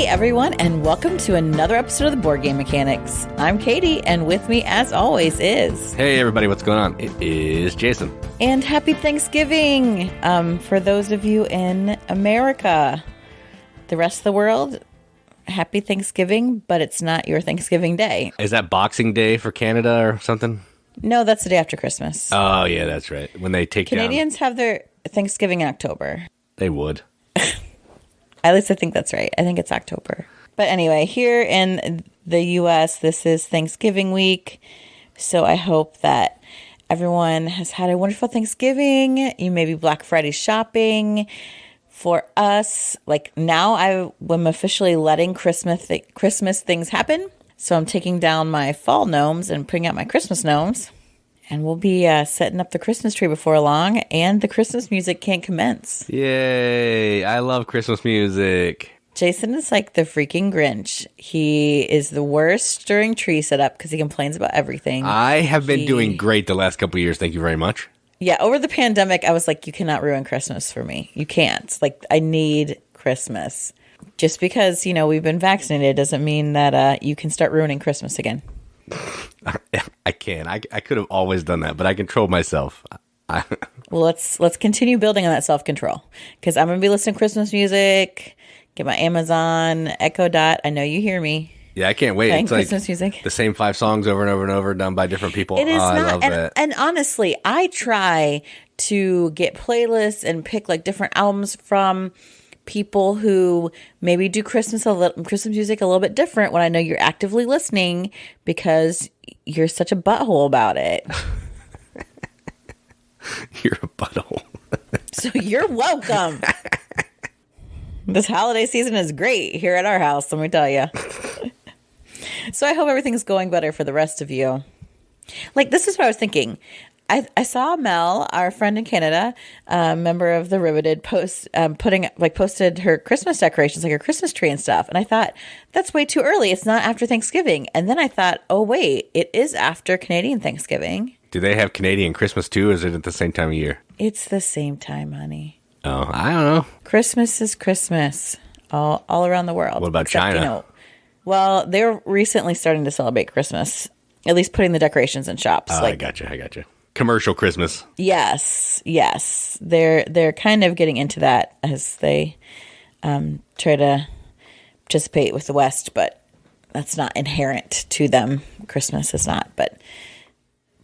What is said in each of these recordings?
Hey everyone, and welcome to another episode of the Board Game Mechanics. I'm Katie, and with me, as always, is... Hey everybody, what's going on? It is Jason. And happy Thanksgiving for those of you in America. The rest of the world, happy Thanksgiving, but it's not your Thanksgiving Day. Is that Boxing Day for Canada or something? No, that's the day after Christmas. Oh, yeah, that's right. When they take Canadians have their Thanksgiving in October. They would. At least I think that's right. I think it's October. But anyway, here in the U.S., this is Thanksgiving week. So I hope that everyone has had a wonderful Thanksgiving. You may be Black Friday shopping. For us, like now I am officially letting Christmas things happen. So I'm taking down my fall gnomes and putting out my Christmas gnomes. And we'll be setting up the Christmas tree before long, and the Christmas music can't commence. Yay! I love Christmas music. Jason is like the freaking Grinch. He is the worst during tree setup because he complains about everything. I have been doing great the last couple of years. Thank you very much. Yeah, over the pandemic, I was like, you cannot ruin Christmas for me. You can't. Like, I need Christmas. Just because, you know, we've been vaccinated doesn't mean that you can start ruining Christmas again. I can. I could have always done that, but I controlled myself. Well, let's continue building on that self-control, because I'm going to be listening to Christmas music, get my Amazon Echo Dot. I know you hear me. Yeah, I can't wait. Playing it's Christmas like music. The same 5 songs over and over and over, done by different people. It is not. I love that. And honestly, I try to get playlists and pick like different albums from people who maybe do Christmas music a little bit different when I know you're actively listening, because you're such a butthole about it. You're a butthole. So you're welcome. This holiday season is great here at our house, let me tell you. So I hope everything's going better for the rest of you. Like, this is what I was thinking. I saw Mel, our friend in Canada, member of the Riveted, posted her Christmas decorations, like her Christmas tree and stuff. And I thought, that's way too early. It's not after Thanksgiving. And then I thought, oh, wait, it is after Canadian Thanksgiving. Do they have Canadian Christmas too, or is it at the same time of year? It's the same time, honey. Oh, I don't know. Christmas is Christmas all around the world. What about China? You know, well, they're recently starting to celebrate Christmas, at least putting the decorations in shops. Oh, I gotcha. Commercial Christmas. Yes. They're kind of getting into that as they try to participate with the West, but that's not inherent to them. Christmas is not. But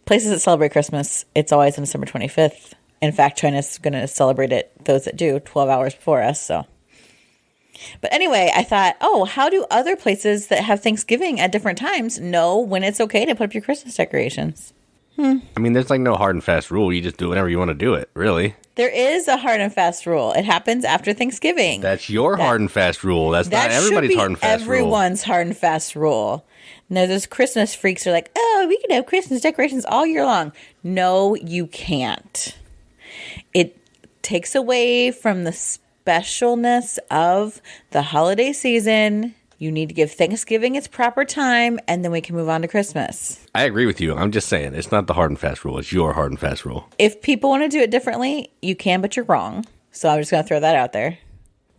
places that celebrate Christmas, it's always on December 25th. In fact, China's going to celebrate it, those that do, 12 hours before us. So, but anyway, I thought, oh, how do other places that have Thanksgiving at different times know when it's okay to put up your Christmas decorations? I mean, there's like no hard and fast rule. You just do whenever you want to do it, really. There is a hard and fast rule. It happens after Thanksgiving. That's your hard and fast rule. That's not everybody's hard and fast rule. Everyone's hard and fast rule. No, those Christmas freaks are like, oh, we can have Christmas decorations all year long. No, you can't. It takes away from the specialness of the holiday season. You need to give Thanksgiving its proper time, and then we can move on to Christmas. I agree with you. I'm just saying, it's not the hard and fast rule. It's your hard and fast rule. If people want to do it differently, you can, but you're wrong. So I'm just going to throw that out there.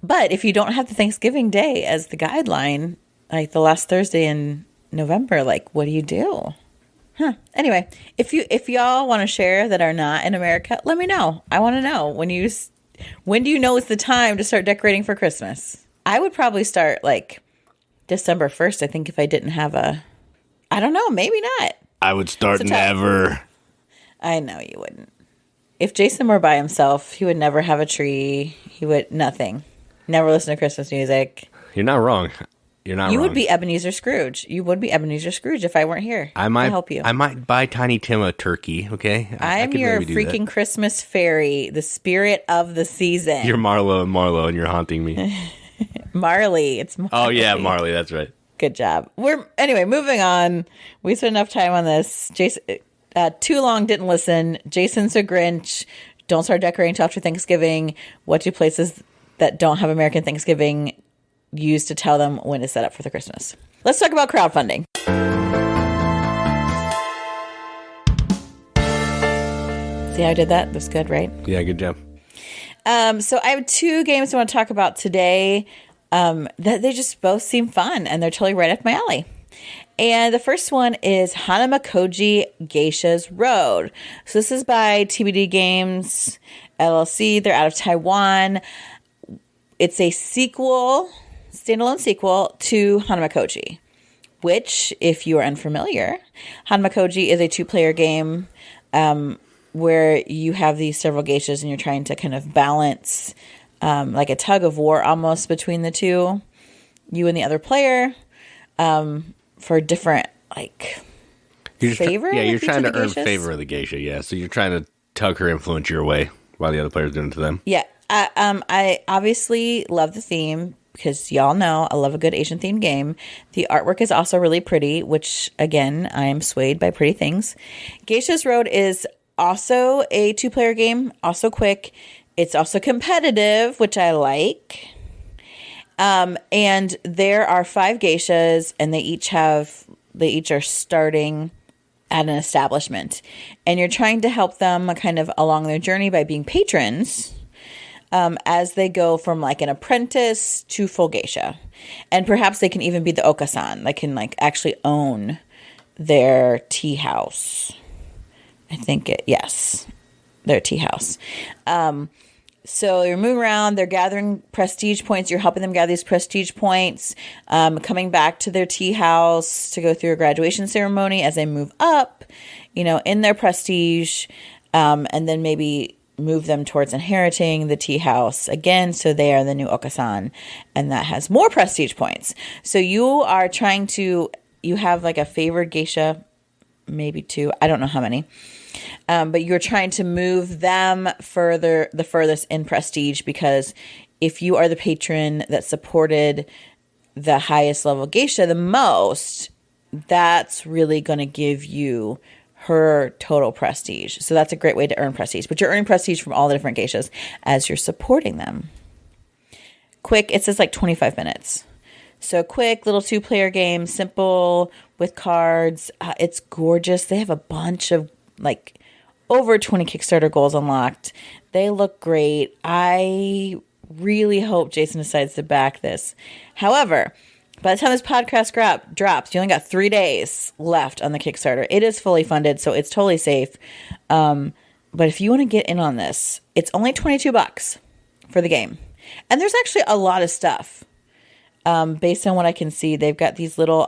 But if you don't have the Thanksgiving Day as the guideline, like the last Thursday in November, like, what do you do? Anyway, if y'all want to share that are not in America, let me know. I want to know when do you know it's the time to start decorating for Christmas? I would probably start like December 1st, I think, if I didn't have I don't know, maybe not. I would start never. I know you wouldn't. If Jason were by himself, he would never have a tree. He would nothing. Never listen to Christmas music. You're not wrong. You're not wrong. You would be Ebenezer Scrooge. You would be Ebenezer Scrooge if I weren't here. I might help you. I might buy Tiny Tim a turkey, okay? I'm your freaking Christmas fairy, the spirit of the season. You're Marlo, and you're haunting me. Marley. It's Marley. Oh, yeah, Marley. That's right. Good job. Anyway, moving on. We spent enough time on this. Jason, too long, didn't listen. Jason's a Grinch. Don't start decorating until after Thanksgiving. What do places that don't have American Thanksgiving use to tell them when to set up for the Christmas? Let's talk about crowdfunding. See how I did that? That's good, right? Yeah, good job. So I have 2 games I want to talk about today. that they just both seem fun, and they're totally right up my alley. And the first one is Hanamikoji Geisha's Road. So this is by TBD Games LLC. They're out of Taiwan. It's a sequel, standalone sequel to Hanamikoji, which, if you are unfamiliar, Hanamikoji is a 2-player game where you have these several geishas and you're trying to kind of balance like a tug of war almost between the two, you and the other player, for different favor. You're trying to earn favor of the geisha. Yeah, so you're trying to tug her influence your way while the other player's doing it to them. Yeah, I obviously love the theme because y'all know I love a good Asian themed game. The artwork is also really pretty, which again I am swayed by pretty things. Geisha's Road is also a 2-player game, also quick. It's also competitive, which I like. And there are 5 geishas, and they each are starting at an establishment. And you're trying to help them kind of along their journey by being patrons as they go from like an apprentice to full geisha. And perhaps they can even be the okasan. They can actually own their tea house. I think yes, their tea house. So you're moving around, they're gathering prestige points, you're helping them gather these prestige points, coming back to their tea house to go through a graduation ceremony as they move up, in their prestige, and then maybe move them towards inheriting the tea house again, so they are the new Okasan, and that has more prestige points. So you are trying to, you have like a favored geisha, maybe 2, I don't know how many. But you're trying to move them the furthest in prestige, because if you are the patron that supported the highest level geisha the most, that's really going to give you her total prestige. So that's a great way to earn prestige. But you're earning prestige from all the different geishas as you're supporting them. Quick, it says 25 minutes. So quick, little 2-player game, simple, with cards. It's gorgeous. They have a bunch of over 20 Kickstarter goals unlocked. They look great. I really hope Jason decides to back this. However, by the time this podcast drops, you only got 3 days left on the Kickstarter. It is fully funded, so it's totally safe. But if you want to get in on this, it's only $22 for the game. And there's actually a lot of stuff. Based on what I can see, they've got these little...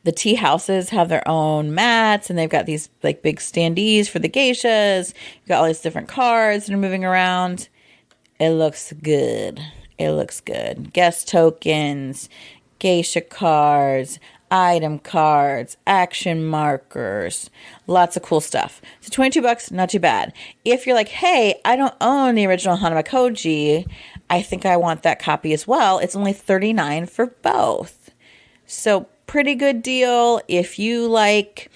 the tea houses have their own mats, and they've got these big standees for the geishas. You've got all these different cards that are moving around. It looks good. It looks good. Guest tokens, geisha cards, item cards, action markers, lots of cool stuff. So $22, not too bad. If you're like, hey, I don't own the original Hanamikoji, I think I want that copy as well. It's only $39 for both. So pretty good deal if you like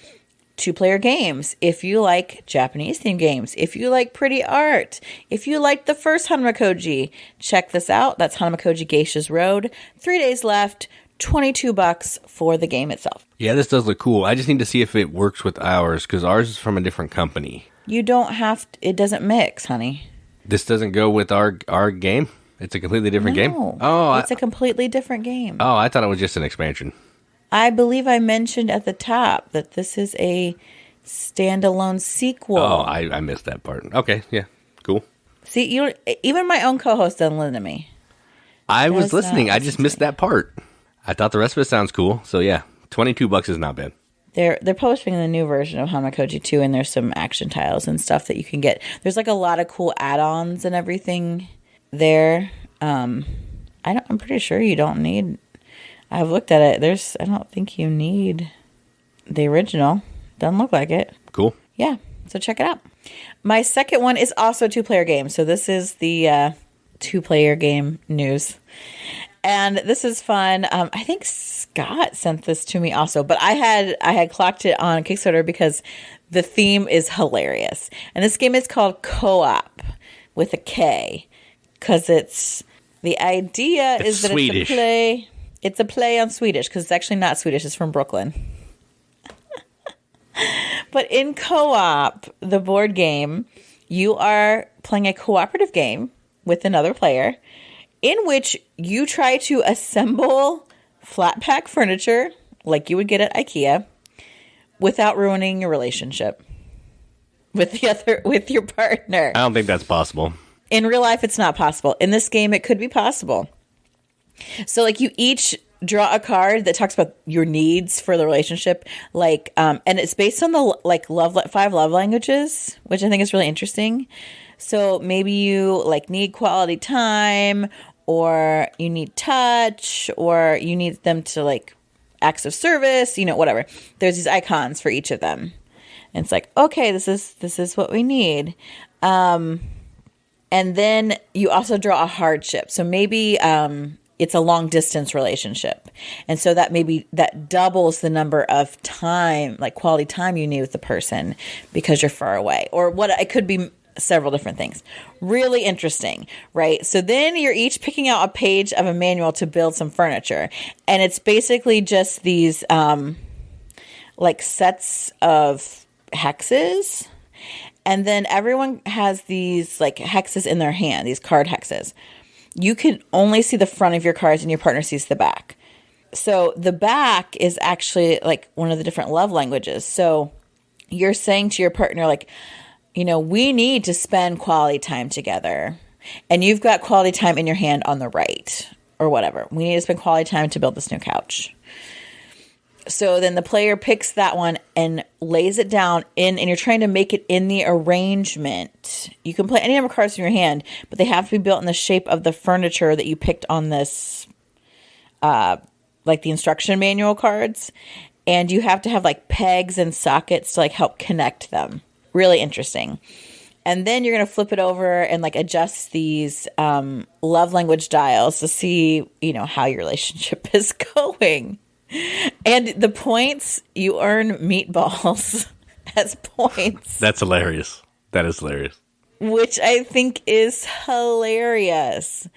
2-player games, if you like Japanese themed games, if you like pretty art, if you like the first Hanamikoji, check this out. That's Hanamikoji Geisha's Road. 3 days left, $22 for the game itself. Yeah, this does look cool. I just need to see if it works with ours, because ours is from a different company. You don't have to, it doesn't mix, honey. This doesn't go with our game? It's a completely different game? Oh, it's a completely different game. Oh, I thought it was just an expansion. I believe I mentioned at the top that this is a standalone sequel. Oh, I missed that part. Okay, yeah, cool. See, even my own co-host doesn't listen to me. I was listening. I just missed that part. I thought the rest of it sounds cool. So yeah, $22 is not bad. They're publishing the new version of Hanamikoji 2, and there's some action tiles and stuff that you can get. There's a lot of cool add-ons and everything there. I'm pretty sure you don't need... I've looked at it. I don't think you need the original. Doesn't look like it. Cool. Yeah. So check it out. My second one is also a 2-player game. So this is the 2-player game news. And this is fun. I think Scott sent this to me also, but I had clocked it on Kickstarter because the theme is hilarious. And this game is called Co-op with a K, because the idea is that Swedish. It's a play. It's a play on Swedish, because it's actually not Swedish. It's from Brooklyn. But in Co-op, the board game, you are playing a cooperative game with another player, in which you try to assemble flat pack furniture like you would get at IKEA without ruining your relationship with your partner. I don't think that's possible. In real life, it's not possible. In this game, it could be possible. So, like, you each draw a card that talks about your needs for the relationship, like, and it's based on the five love languages, which I think is really interesting. So maybe you like need quality time, or you need touch, or you need them to like acts of service, whatever. There's these icons for each of them, and it's like, okay, this is what we need. And then you also draw a hardship. So maybe it's a long distance relationship. And so that doubles the number of time, like quality time you need with the person because you're far away. Or what it could be several different things. Really interesting, right? So then you're each picking out a page of a manual to build some furniture. And it's basically just these like sets of hexes. And then everyone has these like hexes in their hand, these card hexes. You can only see the front of your cards and your partner sees the back. So the back is actually like one of the different love languages. So you're saying to your partner, like, we need to spend quality time together. And you've got quality time in your hand on the right or whatever. We need to spend quality time to build this new couch. So then the player picks that one and lays it down and you're trying to make it in the arrangement. You can play any number of cards in your hand, but they have to be built in the shape of the furniture that you picked on this, like the instruction manual cards. And you have to have like pegs and sockets to like help connect them. Really interesting. And then you're going to flip it over and like adjust these love language dials to see, how your relationship is going. And the points, you earn meatballs as points. That's hilarious. That is hilarious. Which I think is hilarious.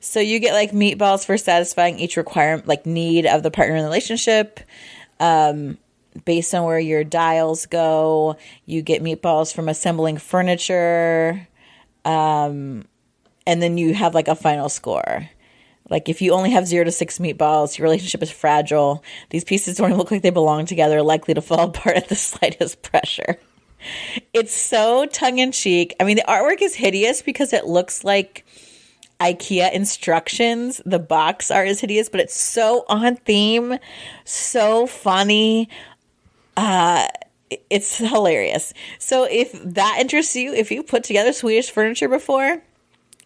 So you get like meatballs for satisfying each requirement, like need of the partner in the relationship. Based on where your dials go, you get meatballs from assembling furniture. And then you have like a final score. Like if you only have 0 to 6 meatballs, your relationship is fragile. These pieces don't even look like they belong together, likely to fall apart at the slightest pressure. It's so tongue-in-cheek. I mean, the artwork is hideous because it looks like IKEA instructions. The box art is hideous, but it's so on theme, so funny. It's hilarious. So if that interests you, if you put together Swedish furniture before,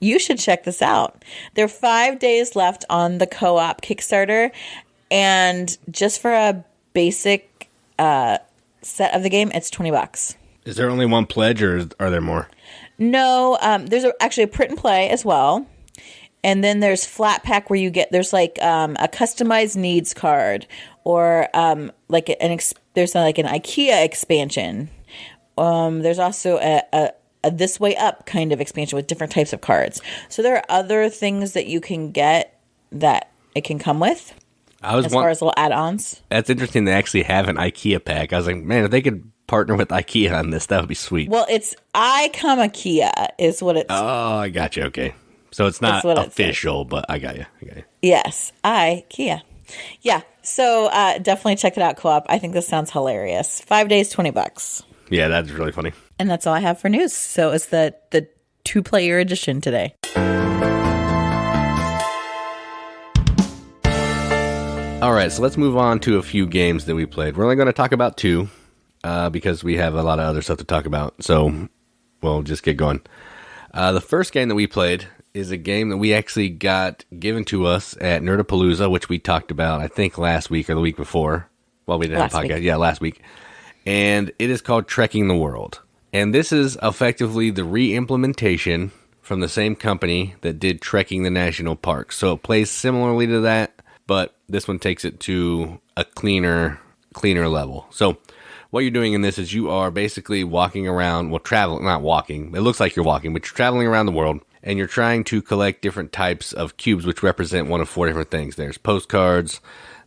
you should check this out. There are 5 days left on the co-op Kickstarter, and just for a basic set of the game, it's $20. Is there only one pledge, or are there more? No, there's actually a print and play as well, and then there's flat pack where there's like a customized needs card, or like there's like an IKEA expansion. There's also a this way up kind of expansion with different types of cards. So there are other things that you can get that it can come with as far as little add-ons. That's interesting. They actually have an IKEA pack. I was like, man, if they could partner with IKEA on this, that would be sweet. Well, it's IKEA is what it's. Oh, I got you. Okay. So it's not official, but I got you. Yes. IKEA. Yeah. So definitely check it out, Co-op. I think this sounds hilarious. 5 days, $20. Yeah, that's really funny. And that's all I have for news. So it's the 2-player edition today. All right, so let's move on to a few games that we played. We're only going to talk about 2 because we have a lot of other stuff to talk about. So we'll just get going. The first game that we played is a game that we actually got given to us at Nerdapalooza, which we talked about, I think, last week or the week before. Well, we didn't have a podcast. Yeah, last week. And it is called Trekking the World. And this is effectively the re-implementation from the same company that did Trekking the National Park. So it plays similarly to that, but this one takes it to a cleaner level. So what you're doing in this is you are basically walking around, not walking. It looks like you're walking, but you're traveling around the world, and you're trying to collect different types of cubes, which represent one of 4 different things. There's postcards,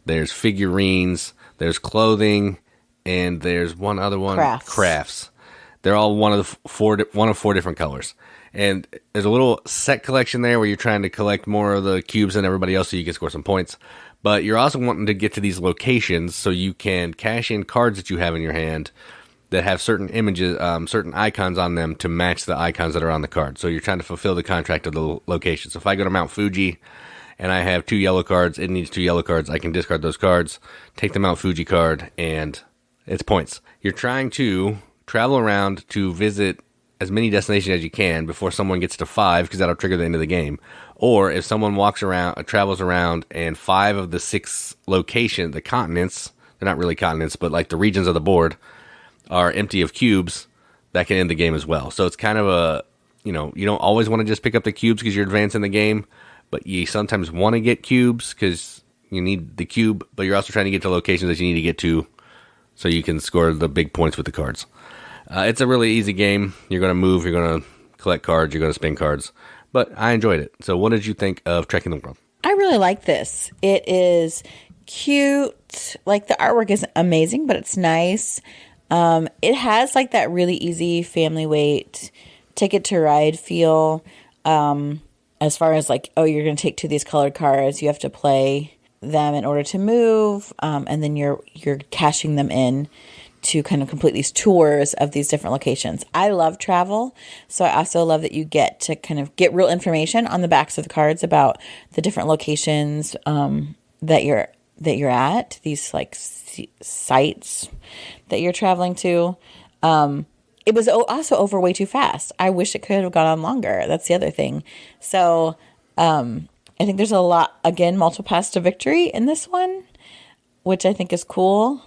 there's figurines, there's clothing, and there's one other one, crafts. They're all one of 4 different colors. And there's a little set collection there where you're trying to collect more of the cubes than everybody else so you can score some points. But you're also wanting to get to these locations so you can cash in cards that you have in your hand that have certain images, certain icons on them to match the icons that are on the card. So you're trying to fulfill the contract of the location. So if I go to Mount Fuji and I have 2 yellow cards, it needs 2 yellow cards, I can discard those cards, take the Mount Fuji card, and it's points. You're trying to travel around to visit as many destinations as you can before someone gets to 5, because that'll trigger the end of the game. Or if someone travels around, and 5 of the 6 locations, the continents, they're not really continents, but like the regions of the board, are empty of cubes, that can end the game as well. So it's kind of a, you don't always want to just pick up the cubes because you're advancing the game, but you sometimes want to get cubes because you need the cube, but you're also trying to get to locations that you need to get to so you can score the big points with the cards. It's a really easy game. You're going to move, you're going to collect cards, you're going to spin cards. But I enjoyed it. So what did you think of Trekking the World? I really like this. It is cute. Like, the artwork isn't amazing, but it's nice. It has like that really easy family weight, ticket to ride feel. As far as like, oh, you're going to take 2 of these colored cards, you have to play them in order to move. And then you're cashing them in to kind of complete these tours of these different locations. I love travel, so I also love that you get to kind of get real information on the backs of the cards about the different locations that you're at, these like sites that you're traveling to. It was also over way too fast. I wish it could have gone on longer. That's the other thing. So I think there's a lot, again, multiple paths to victory in this one, which I think is cool.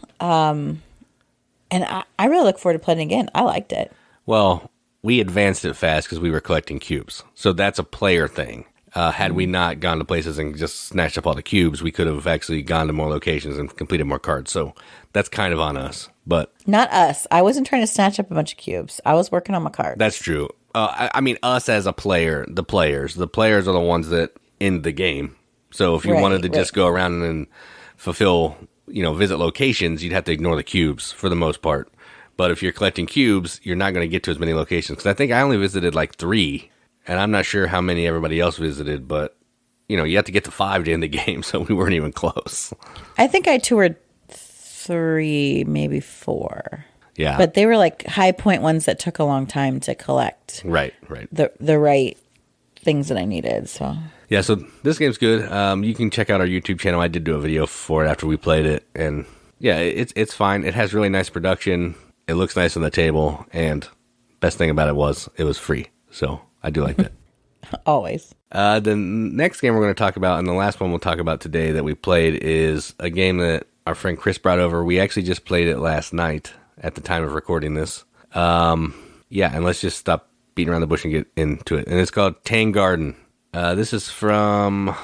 And I really look forward to playing it again. I liked it. Well, we advanced it fast because we were collecting cubes. So that's a player thing. Had we not gone to places and just snatched up all the cubes, we could have actually gone to more locations and completed more cards. So that's kind of on us. But not us. I wasn't trying to snatch up a bunch of cubes. I was working on my cards. That's true. I mean, us as a player, the players are the ones that end the game. So if you wanted to just go around and fulfill, visit locations, you'd have to ignore the cubes for the most part. But if you're collecting cubes, you're not going to get to as many locations. Because I think I only visited like 3, and I'm not sure how many everybody else visited, but, you have to get to 5 to end the game, so we weren't even close. I think I toured 3, maybe 4. Yeah. But they were like high point ones that took a long time to collect. Right. The right things that I needed, so... Yeah, so this game's good. You can check out our YouTube channel. I did do a video for it after we played it, and yeah, it's fine. It has really nice production. It looks nice on the table, and best thing about it was free. So I do like that. Always. The next game we're going to talk about, and the last one we'll talk about today that we played, is a game that our friend Chris brought over. We actually just played it last night at the time of recording this. And let's just stop beating around the bush and get into it. And it's called Tang Garden. This is from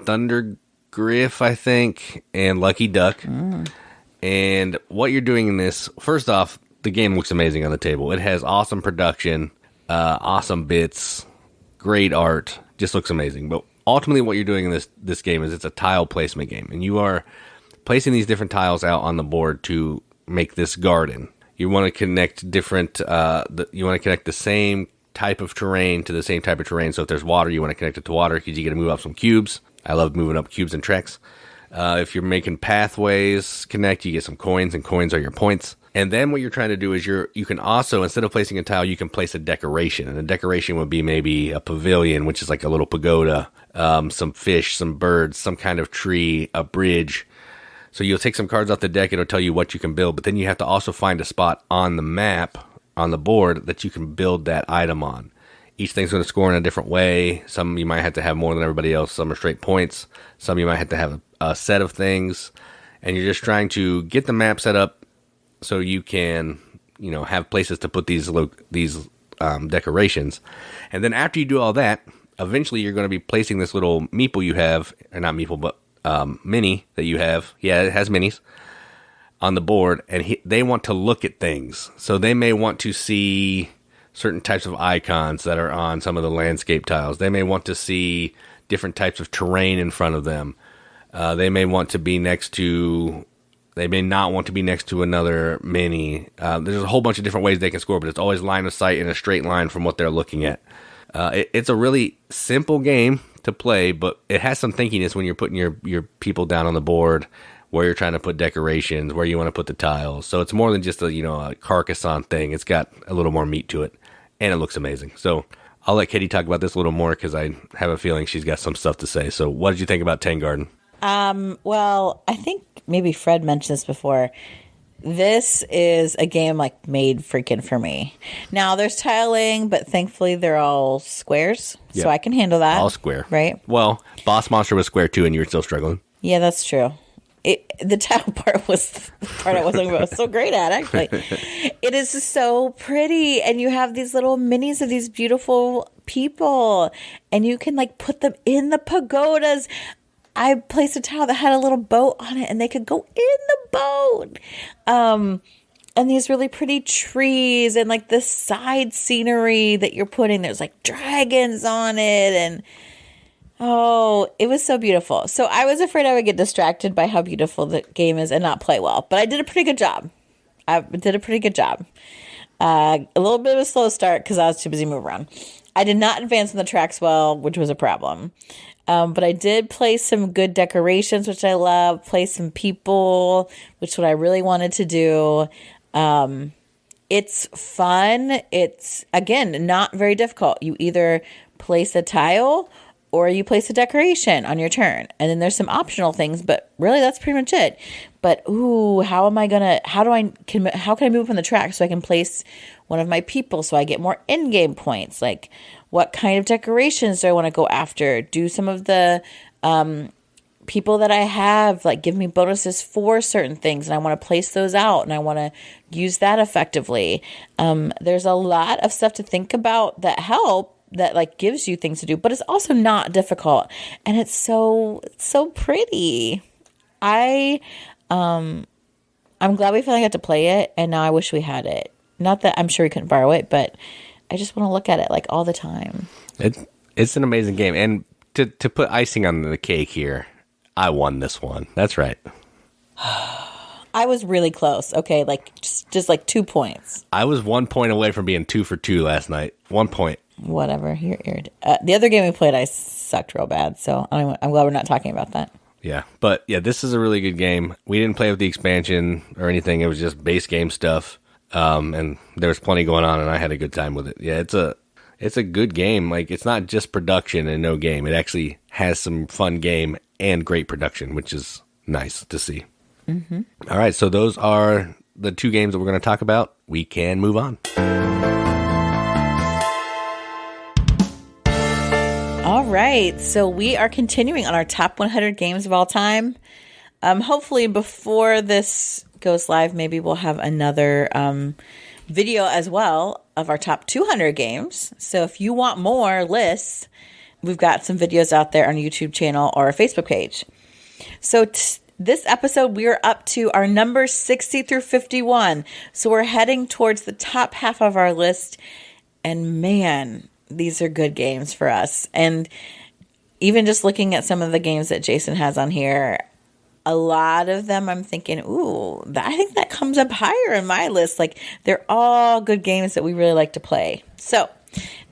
Thunder Griff, I think, and Lucky Duck. And what you're doing in this, first off, the game looks amazing on the table. It has awesome production, awesome bits, great art, just looks amazing. But ultimately what you're doing in this game is it's a tile placement game. And you are placing these different tiles out on the board to make this garden. You want to connect different, you want to connect the same type of terrain to the same type of terrain. So if there's water, you want to connect it to water because you get to move up some cubes. I love moving up cubes and treks. If you're making pathways connect, you get some coins, and coins are your points. And then what you're trying to do is you can also, instead of placing a tile, you can place a decoration. And a decoration would be maybe a pavilion, which is like a little pagoda, some fish, some birds, some kind of tree, a bridge. So you'll take some cards off the deck, it'll tell you what you can build, but then you have to also find a spot on the map, on the board, that you can build that item on. Each thing's going to score in a different way. Some you might have to have more than everybody else. Some are straight points. Some you might have to have a set of things. And you're just trying to get the map set up so you can, have places to put these decorations. And then after you do all that, eventually you're going to be placing this little meeple you have, or not meeple, but mini that you have. Yeah, it has minis on the board, and they want to look at things. So they may want to see certain types of icons that are on some of the landscape tiles. They may want to see different types of terrain in front of them. They may want to be next to... They may not want to be next to another mini. There's a whole bunch of different ways they can score, but it's always line of sight in a straight line from what they're looking at. It's a really simple game to play, but it has some thinkiness when you're putting your people down on the board, where you're trying to put decorations, where you want to put the tiles. So it's more than just a Carcassonne thing. It's got a little more meat to it, and it looks amazing. So I'll let Katie talk about this a little more because I have a feeling she's got some stuff to say. So what did you think about Tang Garden? Well, I think maybe Fred mentioned this before. This is a game made freaking for me. Now there's tiling, but thankfully they're all squares, so I can handle that. All square, right? Well, Boss Monster was square too, and you were still struggling. Yeah, that's true. The tile part was the part I wasn't so great at, actually. It is so pretty, and you have these little minis of these beautiful people, and you can put them in the pagodas. I placed a tile that had a little boat on it, and they could go in the boat. And these really pretty trees and the side scenery that you're putting. There's dragons on it, and oh, it was so beautiful. So I was afraid I would get distracted by how beautiful the game is and not play well, but I did a pretty good job. A little bit of a slow start because I was too busy moving around. I did not advance in the tracks well, which was a problem. But I did place some good decorations, which I love, place some people, which is what I really wanted to do. It's fun. It's, again, not very difficult. You either place a tile or you place a decoration on your turn. And then there's some optional things, but really that's pretty much it. But, how can I move up on the track so I can place one of my people so I get more in-game points? What kind of decorations do I want to go after? Do some of the people that I have give me bonuses for certain things, and I want to place those out, and I want to use that effectively. There's a lot of stuff to think about that gives you things to do, but it's also not difficult, and it's so pretty. I'm glad we finally got to play it, and now I wish we had it. Not that I'm sure we couldn't borrow it, but I just want to look at it all the time. It's an amazing game, and to put icing on the cake here, I won this one. That's right. I was really close. Okay, just 2 points. I was 1 point away from being 2 for 2 last night. 1 point. Whatever. The other game we played, I sucked real bad, so I'm glad we're not talking about that. Yeah, but this is a really good game. We didn't play with the expansion or anything. It was just base game stuff, and there was plenty going on, and I had a good time with it. Yeah, it's a good game. It's not just production and no game. It actually has some fun game and great production, which is nice to see. Mm-hmm. All right, so those are the 2 games that we're going to talk about. We can move on. All right, so we are continuing on our top 100 games of all time. Hopefully before this goes live, maybe we'll have another video as well of our top 200 games. So if you want more lists, we've got some videos out there on our YouTube channel or our Facebook page. So this episode, we are up to our numbers 60 through 51. So we're heading towards the top half of our list. And man, these are good games for us. And even just looking at some of the games that Jason has on here, a lot of them I'm thinking, I think that comes up higher in my list. They're all good games that we really like to play. So,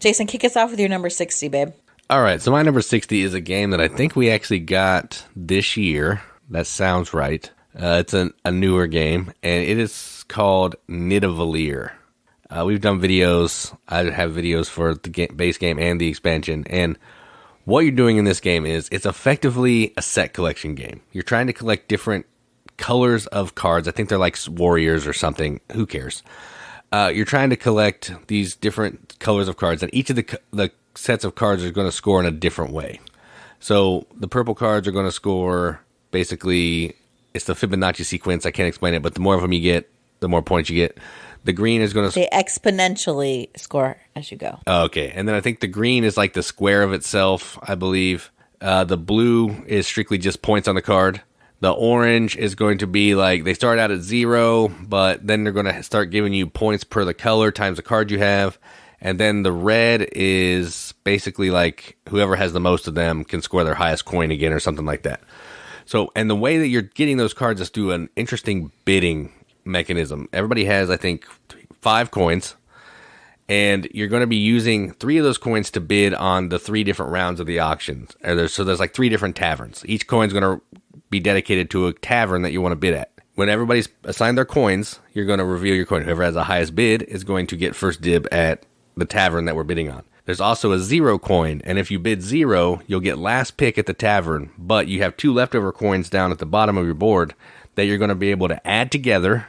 Jason, kick us off with your number 60, babe. All right, so my number 60 is a game that I think we actually got this year. That sounds right. It's a newer game, and it is called Nidavellir. We've done videos. I have videos for the base game and the expansion, and what you're doing in this game is it's effectively a set collection game. You're trying to collect different colors of cards. I think they're like warriors or something. Who cares? You're trying to collect these different colors of cards, and each of the sets of cards are going to score in a different way. So the purple cards are going to score, basically, it's the Fibonacci sequence. I can't explain it, but the more of them you get, the more points you get. The green is going to... They exponentially score as you go. Okay. And then I think the green is like the square of itself, I believe. The blue is strictly just points on the card. The orange is going to be they start out at 0, but then they're going to start giving you points per the color times the card you have. And then the red is basically whoever has the most of them can score their highest coin again or something like that. So, and the way that you're getting those cards is through an interesting bidding mechanism. Everybody has, I think, 5 coins, And you're going to be using 3 of those coins to bid on the 3 different rounds of the auctions. So there's like 3 different taverns. Each coin's going to be dedicated to a tavern that you want to bid at. When everybody's assigned their coins, you're going to reveal your coin. Whoever has the highest bid is going to get first dib at the tavern that we're bidding on. There's also a 0 coin, and if you bid 0, you'll get last pick at the tavern, but you have 2 leftover coins down at the bottom of your board that you're going to be able to add together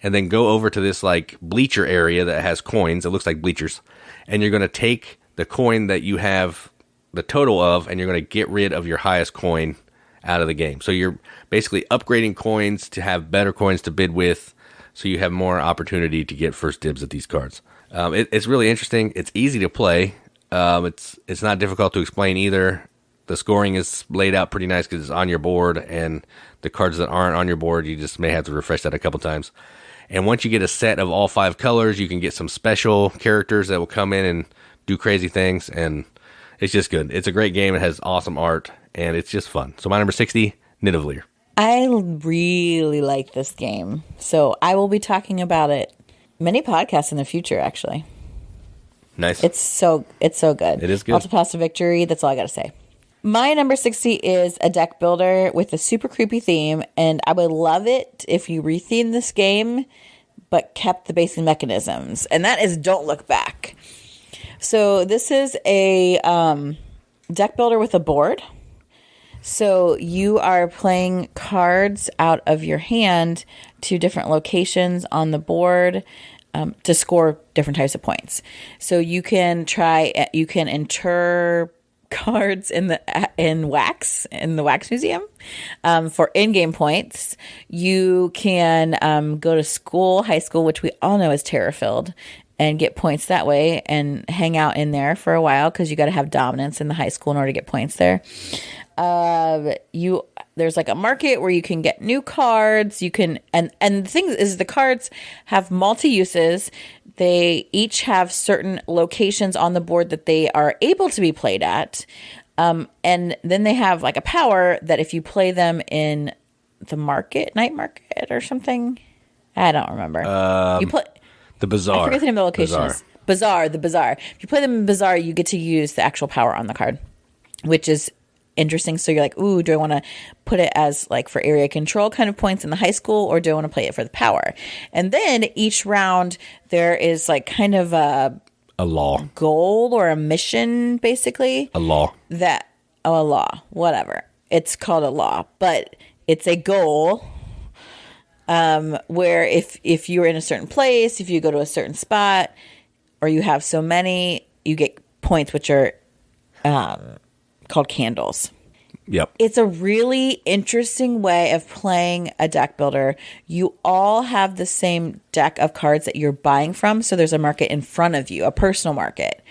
and then go over to this like bleacher area that has coins. It looks like bleachers. And you're going to take the coin that you have the total of, and you're going to get rid of your highest coin out of the game. So you're basically upgrading coins to have better coins to bid with, so you have more opportunity to get first dibs at these cards. It's really interesting. It's easy to play. It's not difficult to explain either. The scoring is laid out pretty nice because it's on your board, and the cards that aren't on your board, you just may have to refresh that a couple times. And once you get a set of all 5 colors, you can get some special characters that will come in and do crazy things, and it's just good. It's a great game. It has awesome art, and it's just fun. So my number 60, Nidavellir. I really like this game, so I will be talking about it many podcasts in the future, actually. Nice. It's so good. It is good. Multipass to victory. That's all I got to say. My number 60 is a deck builder with a super creepy theme, and I would love it if you retheme this game, but kept the basic mechanisms, and that is Don't Look Back. So this is a deck builder with a board. So you are playing cards out of your hand to different locations on the board to score different types of points. So you can enter cards in the wax museum for in-game points. You can go to school, high school, which we all know is terror-filled, and get points that way and hang out in there for a while because you got to have dominance in the high school in order to get points there. There's like a market where you can get new cards. You can, and the thing is the cards have multi-uses. They each have certain locations on the board that they are able to be played at. And then they have like a power that if you play them in the night market or something, I don't remember. You play the bazaar. I forget the name of the location. The bazaar. If you play them in bazaar, you get to use the actual power on the card, which is interesting. So you're like, ooh, do I want to put it as like for area control kind of points in the high school, or do I want to play it for the power? And then each round there is like kind of a law, goal or a mission, basically. A law. A law, whatever. It's called a law, but it's a goal. Where if you're in a certain place, if you go to a certain spot, or you have so many, you get points, which are called candles. Yep. It's a really interesting way of playing a deck builder. You all have the same deck of cards that you're buying from, so there's a market in front of you, a personal market.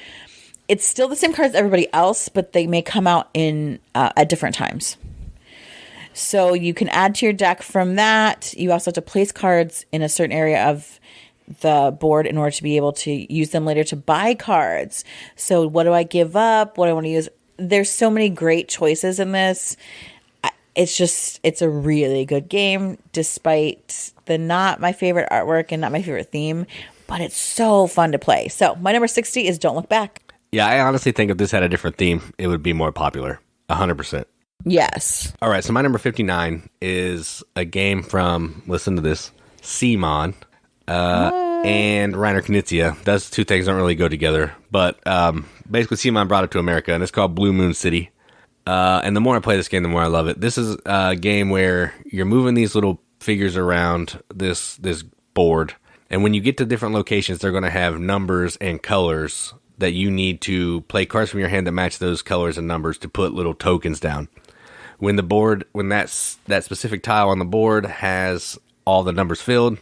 It's still the same cards as everybody else, but they may come out in at different times. So you can add to your deck from that. You also have to place cards in a certain area of the board in order to be able to use them later to buy cards. So what do I give up? What do I want to use? There's so many great choices in this. It's a really good game, despite the not my favorite artwork and not my favorite theme, but it's so fun to play. So my number 60 is Don't Look Back. Yeah, I honestly think if this had a different theme, it would be more popular. 100%. Yes. All right, so my number 59 is a game from, listen to this, Simon and Reiner Knizia. Those two things don't really go together, but basically Simon brought it to America, and it's called Blue Moon City. And the more I play this game, the more I love it. This is a game where you're moving these little figures around this board, and when you get to different locations, they're going to have numbers and colors that you need to play cards from your hand that match those colors and numbers to put little tokens down. When that specific tile on the board has all the numbers filled,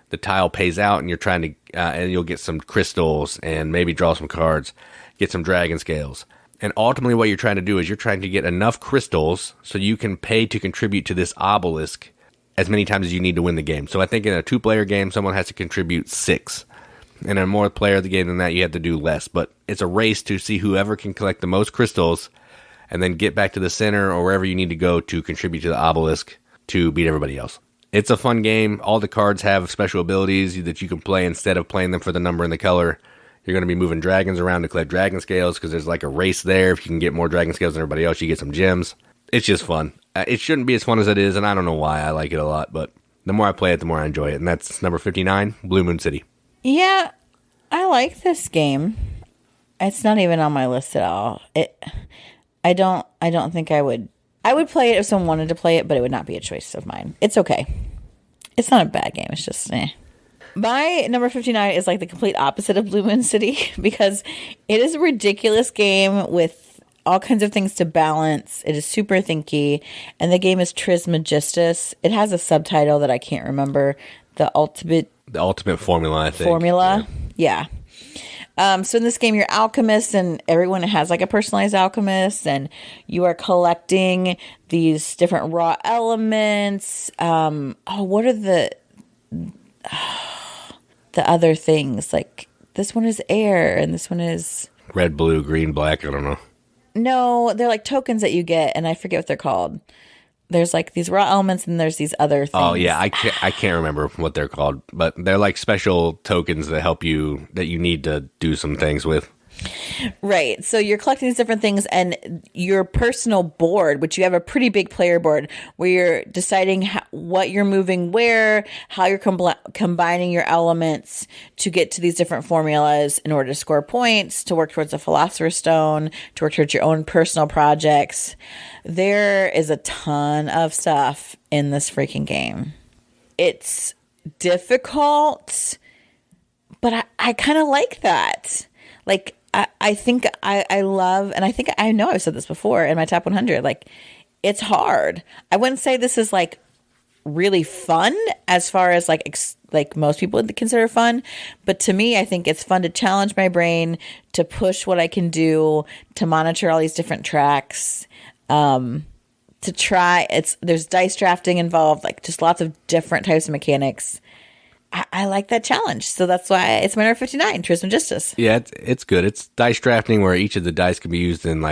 the tile pays out, and you're trying to, and you'll get some crystals and maybe draw some cards, get some dragon scales. And ultimately what you're trying to do is you're trying to get enough crystals so you can pay to contribute to this obelisk as many times as you need to win the game. So I think in a 2-player game, someone has to contribute 6. In a more player of the game than that, you have to do less. But it's a race to see whoever can collect the most crystals and then get back to the center or wherever you need to go to contribute to the obelisk to beat everybody else. It's a fun game. All the cards have special abilities that you can play instead of playing them for the number and the color. You're going to be moving dragons around to collect dragon scales because there's like a race there. If you can get more dragon scales than everybody else, you get some gems. It's just fun. It shouldn't be as fun as it is, and I don't know why I like it a lot, but the more I play it, the more I enjoy it. And that's number 59, Blue Moon City. Yeah, I like this game. It's not even on my list at all. I don't think I would play it if someone wanted to play it, but it would not be a choice of mine. It's okay. It's not a bad game. It's just My number 59 is like the complete opposite of Blue Moon City because it is a ridiculous game with all kinds of things to balance. It is super thinky, and the game is Trismegistus. It has a subtitle that I can't remember. The ultimate formula, I think. Formula, yeah. So in this game, you're alchemists, and everyone has like a personalized alchemist, and you are collecting these different raw elements. What are the other things? Like this one is air, and this one is red, blue, green, black. I don't know. No, they're like tokens that you get, and I forget what they're called. There's like these raw elements, and there's these other things. Oh yeah, I can't remember what they're called, but they're like special tokens that help you that you need to do some things with. Right. So you're collecting these different things, and your personal board, which you have a pretty big player board, where you're deciding what you're moving where, how you're combining your elements to get to these different formulas in order to score points, to work towards a Philosopher's Stone, to work towards your own personal projects. There is a ton of stuff in this freaking game. It's difficult, but I kind of like that. Like, I think I love, and I think I know I've said this before in my top 100, like, it's hard. I wouldn't say this is, like, really fun as far as, like most people would consider fun. But to me, I think it's fun to challenge my brain, to push what I can do, to monitor all these different tracks, to try. There's dice drafting involved, like, just lots of different types of mechanics. I like that challenge, so that's why it's my number 59, Trismegistus. Yeah, it's good. It's dice drafting where each of the dice can be used in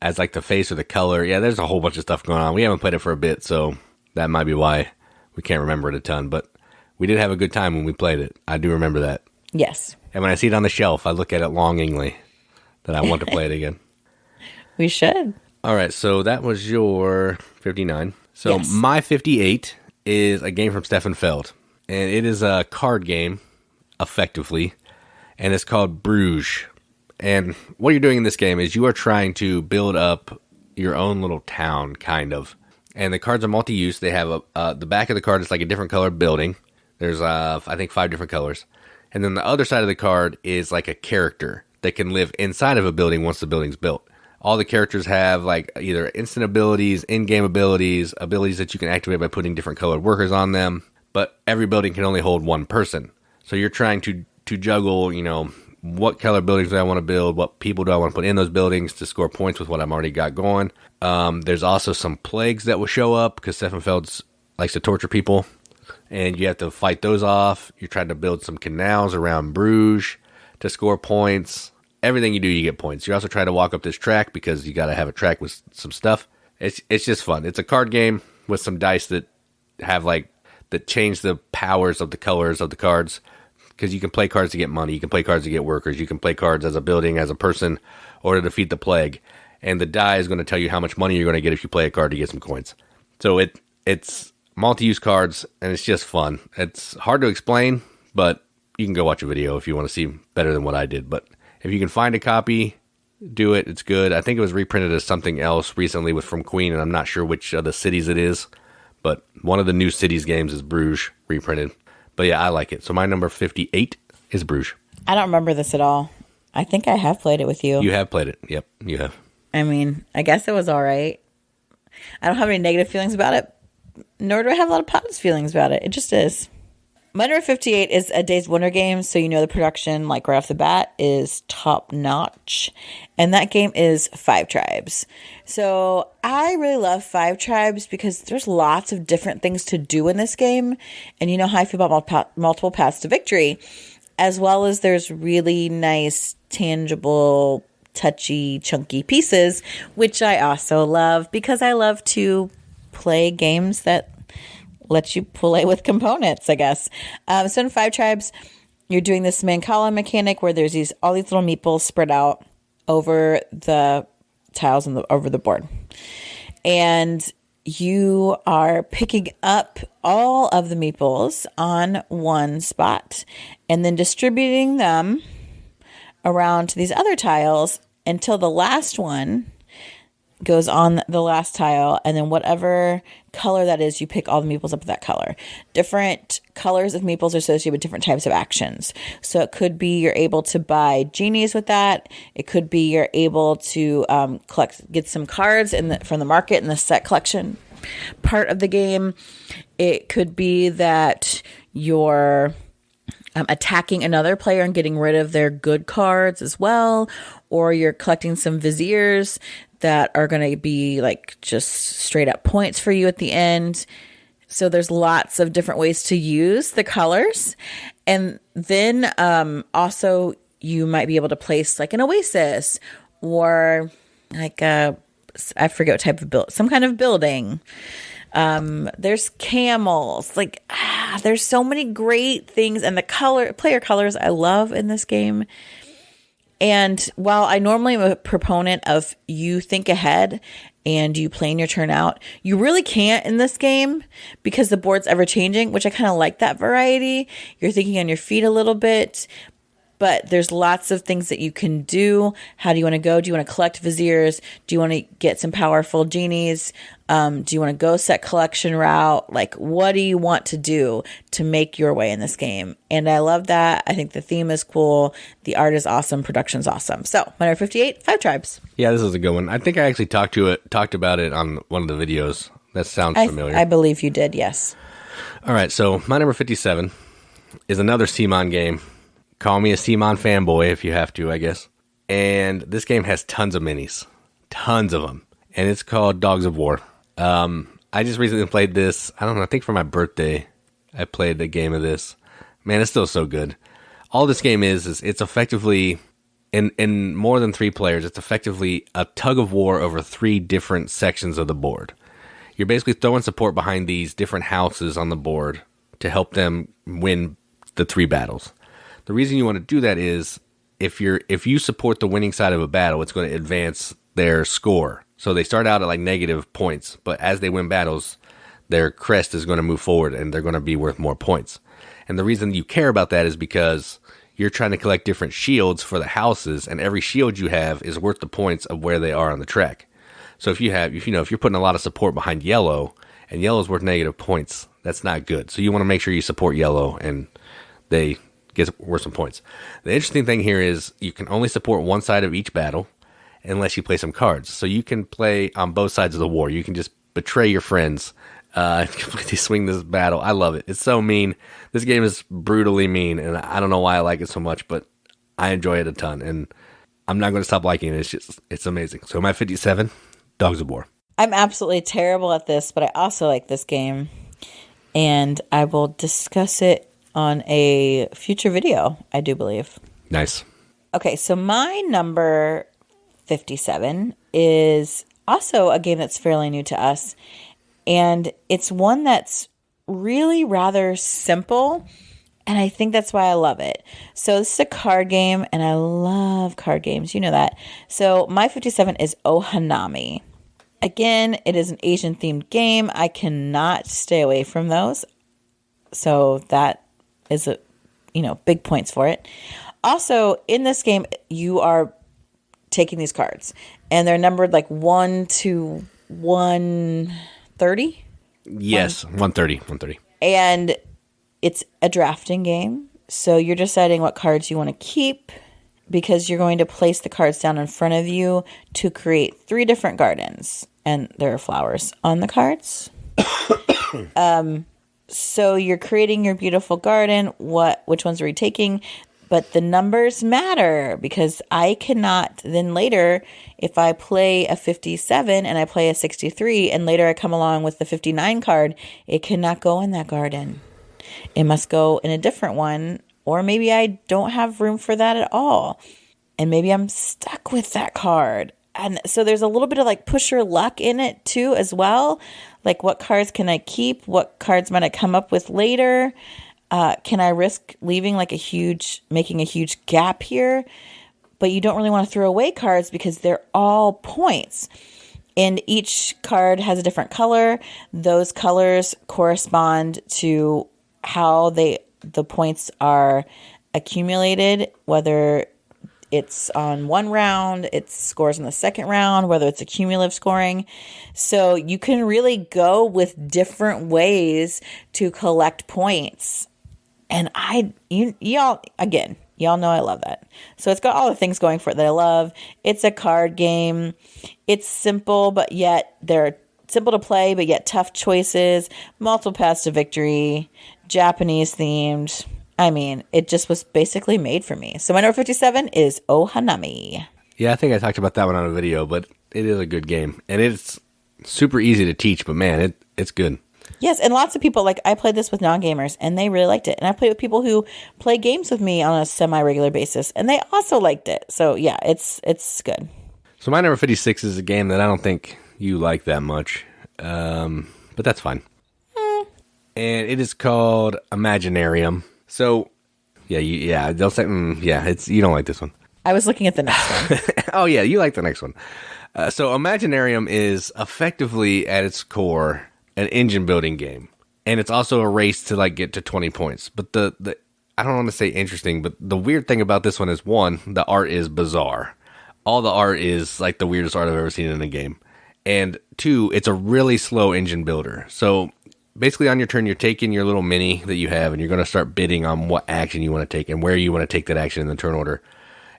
as the face or the color. Yeah, there's a whole bunch of stuff going on. We haven't played it for a bit, so that might be why we can't remember it a ton. But we did have a good time when we played it. I do remember that. Yes. And when I see it on the shelf, I look at it longingly that I want to play it again. We should. All right, so that was your 59. So yes. My 58 is a game from Stefan Feld. And it is a card game, effectively, and it's called Bruges. And what you're doing in this game is you are trying to build up your own little town, kind of. And the cards are multi-use. They have the back of the card is like a different color building. There's, I think, 5 different colors. And then the other side of the card is like a character that can live inside of a building once the building's built. All the characters have like either instant abilities, in-game abilities, abilities that you can activate by putting different colored workers on them. But every building can only hold one person. So you're trying to juggle, what color buildings do I want to build? What people do I want to put in those buildings to score points with what I've already got going? There's also some plagues that will show up because Stefan Feld likes to torture people. And you have to fight those off. You're trying to build some canals around Bruges to score points. Everything you do, you get points. You're also trying to walk up this track because you got to have a track with some stuff. It's just fun. It's a card game with some dice that have that change the powers of the colors of the cards, because you can play cards to get money, you can play cards to get workers, you can play cards as a building, as a person, or to defeat the plague. And the die is going to tell you how much money you're going to get if you play a card to get some coins. So it's multi-use cards, and it's just fun. It's hard to explain, but you can go watch a video if you want to see better than what I did. But if you can find a copy, do it. It's good. I think it was reprinted as something else recently from Queen, and I'm not sure which of the cities it is. But one of the new cities games is Bruges reprinted. But yeah, I like it. So my number 58 is Bruges. I don't remember this at all. I think I have played it with you. You have played it. Yep, you have. I mean, I guess it was all right. I don't have any negative feelings about it, nor do I have a lot of positive feelings about it. It just is. My number 58 is a Dazed Wonder game, so the production, like right off the bat, is top notch. And that game is Five Tribes. So I really love Five Tribes because there's lots of different things to do in this game. And you know how I feel about multiple paths to victory, as well as there's really nice, tangible, touchy, chunky pieces, which I also love because I love to play games that let you play with components, I guess. So in Five Tribes, you're doing this Mancala mechanic where there's all these little meeples spread out over the tiles over the board. And you are picking up all of the meeples on one spot and then distributing them around to these other tiles until the last one goes on the last tile, and then whatever color that is, you pick all the meeples up with that color. Different colors of meeples are associated with different types of actions. So it could be you're able to buy genies with that. It could be you're able to get some cards from the market in the set collection part of the game. It could be that you're attacking another player and getting rid of their good cards as well, or you're collecting some viziers that are going to be like just straight up points for you at the end. So there's lots of different ways to use the colors. And then also you might be able to place like an oasis or like I forget what type of some kind of building. There's camels, there's so many great things, and the player colors I love in this game. And while I normally am a proponent of you think ahead and you plan your turn out, you really can't in this game because the board's ever changing, which I kind of like that variety. You're thinking on your feet a little bit, but there's lots of things that you can do. How do you want to go? Do you want to collect viziers? Do you want to get some powerful genies? Do you want to go set collection route? Like, what do you want to do to make your way in this game? And I love that. I think the theme is cool. The art is awesome. Production's awesome. So, my number 58, 5 Tribes. Yeah, this is a good one. I think I actually talked about it on one of the videos. That sounds familiar. I believe you did, yes. All right, so my number 57 is another CMON game. Call me a CMON fanboy if you have to, I guess. And this game has tons of minis. Tons of them. And it's called Dogs of War. I just recently played this. I don't know, I think for my birthday, I played a game of this. Man, it's still so good. All this game is it's effectively, in more than 3 players, it's effectively a tug of war over 3 different sections of the board. You're basically throwing support behind these different houses on the board to help them win the 3 battles. The reason you want to do that is if you support the winning side of a battle, it's going to advance their score. So they start out at like negative points, but as they win battles, their crest is going to move forward and they're going to be worth more points. And the reason you care about that is because you're trying to collect different shields for the houses, and every shield you have is worth the points of where they are on the track. So if you're putting a lot of support behind yellow, and yellow's worth negative points, that's not good. So you want to make sure you support yellow and they get worth some points. The interesting thing here is you can only support one side of each battle unless you play some cards. So you can play on both sides of the war. You can just betray your friends and completely swing this battle. I love it. It's so mean. This game is brutally mean, and I don't know why I like it so much, but I enjoy it a ton, and I'm not going to stop liking it. It's amazing. So my 57, Dogs of War. I'm absolutely terrible at this, but I also like this game, and I will discuss it on a future video, I do believe. Nice. Okay, so my number 57 is also a game that's fairly new to us, and it's one that's really rather simple, and I think that's why I love it. So this is a card game, and I love card games. You know that. So my 57 is Ohanami. Again, it is an Asian-themed game. I cannot stay away from those. So that is big points for it. Also, in this game, you are taking these cards, and they're numbered like 1 to 130. Yes, 130. And it's a drafting game, so you're deciding what cards you want to keep because you're going to place the cards down in front of you to create 3 different gardens, and there are flowers on the cards. So you're creating your beautiful garden. Which ones are we taking? But the numbers matter because I cannot then later, if I play a 57 and I play a 63 and later I come along with the 59 card, it cannot go in that garden. It must go in a different one, or maybe I don't have room for that at all. And maybe I'm stuck with that card. And so there's a little bit of like push your luck in it too as well. Like what cards can I keep? What cards might I come up with later? can I risk leaving making a huge gap here? But you don't really want to throw away cards because they're all points. And each card has a different color. Those colors correspond to how the points are accumulated, whether it's on one round, it scores in the second round, whether it's a cumulative scoring. So you can really go with different ways to collect points. And y'all know I love that. So it's got all the things going for it that I love. It's a card game. It's simple, but yet they're simple to play, but yet tough choices, multiple paths to victory, Japanese themed. I mean, it just was basically made for me. So my number 57 is Ohanami. Yeah, I think I talked about that one on a video, but it is a good game. And it's super easy to teach, but man, it's good. Yes, and lots of people, I played this with non-gamers, and they really liked it. And I played with people who play games with me on a semi-regular basis, and they also liked it. So yeah, it's good. So my number 56 is a game that I don't think you like that much, but that's fine. And it is called Imaginarium. So, they'll say, you don't like this one. I was looking at the next one. Oh, yeah, you like the next one. So, Imaginarium is effectively, at its core, an engine building game. And it's also a race to, get to 20 points. But the I don't want to say interesting, but the weird thing about this one is, one, the art is bizarre. All the art is, the weirdest art I've ever seen in a game. And two, it's a really slow engine builder. So, basically, on your turn, you're taking your little mini that you have, and you're going to start bidding on what action you want to take and where you want to take that action in the turn order.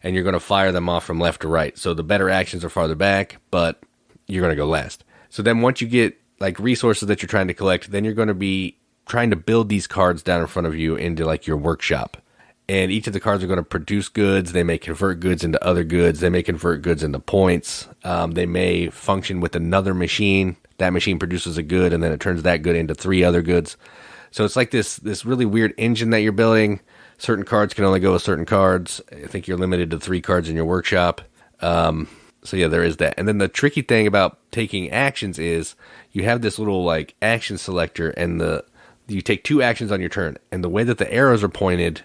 And you're going to fire them off from left to right. So the better actions are farther back, but you're going to go last. So then once you get resources that you're trying to collect, then you're going to be trying to build these cards down in front of you into your workshop. And each of the cards are going to produce goods. They may convert goods into other goods. They may convert goods into points. They may function with another machine. That machine produces a good, and then it turns that good into 3 other goods. So it's this really weird engine that you're building. Certain cards can only go with certain cards. I think you're limited to 3 cards in your workshop. So yeah, there is that. And then the tricky thing about taking actions is you have this little action selector, and you take 2 actions on your turn. And the way that the arrows are pointed,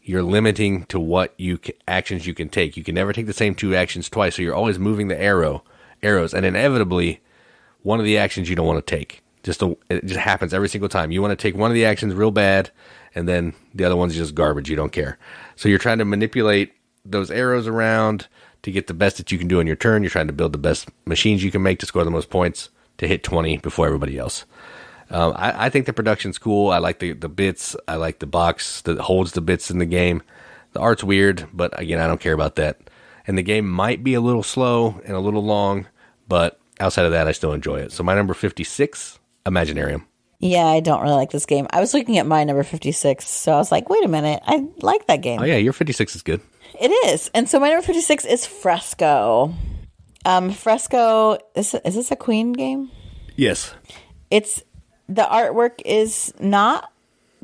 you're limiting to what actions you can take. You can never take the same 2 actions twice. So you're always moving the arrows, and inevitably, one of the actions you don't want to take. It just happens every single time. You want to take one of the actions real bad, and then the other one's just garbage. You don't care. So you're trying to manipulate those arrows around to get the best that you can do on your turn. You're trying to build the best machines you can make to score the most points to hit 20 before everybody else. I think the production's cool. I like the bits. I like the box that holds the bits in the game. The art's weird, but again, I don't care about that. And the game might be a little slow and a little long, but outside of that, I still enjoy it. So my number 56, Imaginarium. Yeah, I don't really like this game. I was looking at my number 56, so I was like, wait a minute, I like that game. Oh yeah, your 56 is good. It is. And so my number 56 is Fresco. Fresco, is this a Queen game? Yes. The artwork is not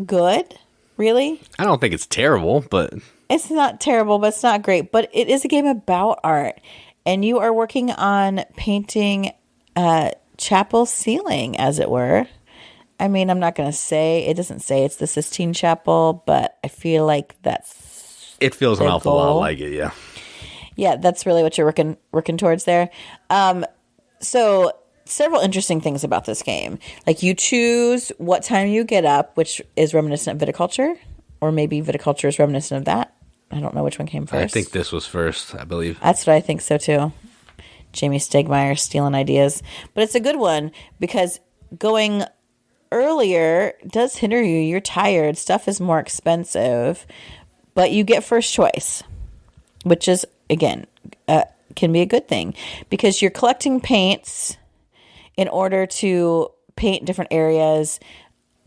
good, really. I don't think it's terrible, but... It's not terrible, but it's not great. But it is a game about art. And you are working on painting a chapel ceiling, as it were. I mean, I'm not going to say, it doesn't say it's the Sistine Chapel, but I feel like that's... It feels an awful lot like it, yeah. Yeah, that's really what you're working towards there. So several interesting things about this game. You choose what time you get up, which is reminiscent of viticulture, or maybe viticulture is reminiscent of that. I don't know which one came first. I think this was first, I believe. That's what I think so, too. Jamie Stegmaier stealing ideas. But it's a good one because going earlier does hinder you. You're tired. Stuff is more expensive. But you get first choice, which is, again, can be a good thing because you're collecting paints in order to paint different areas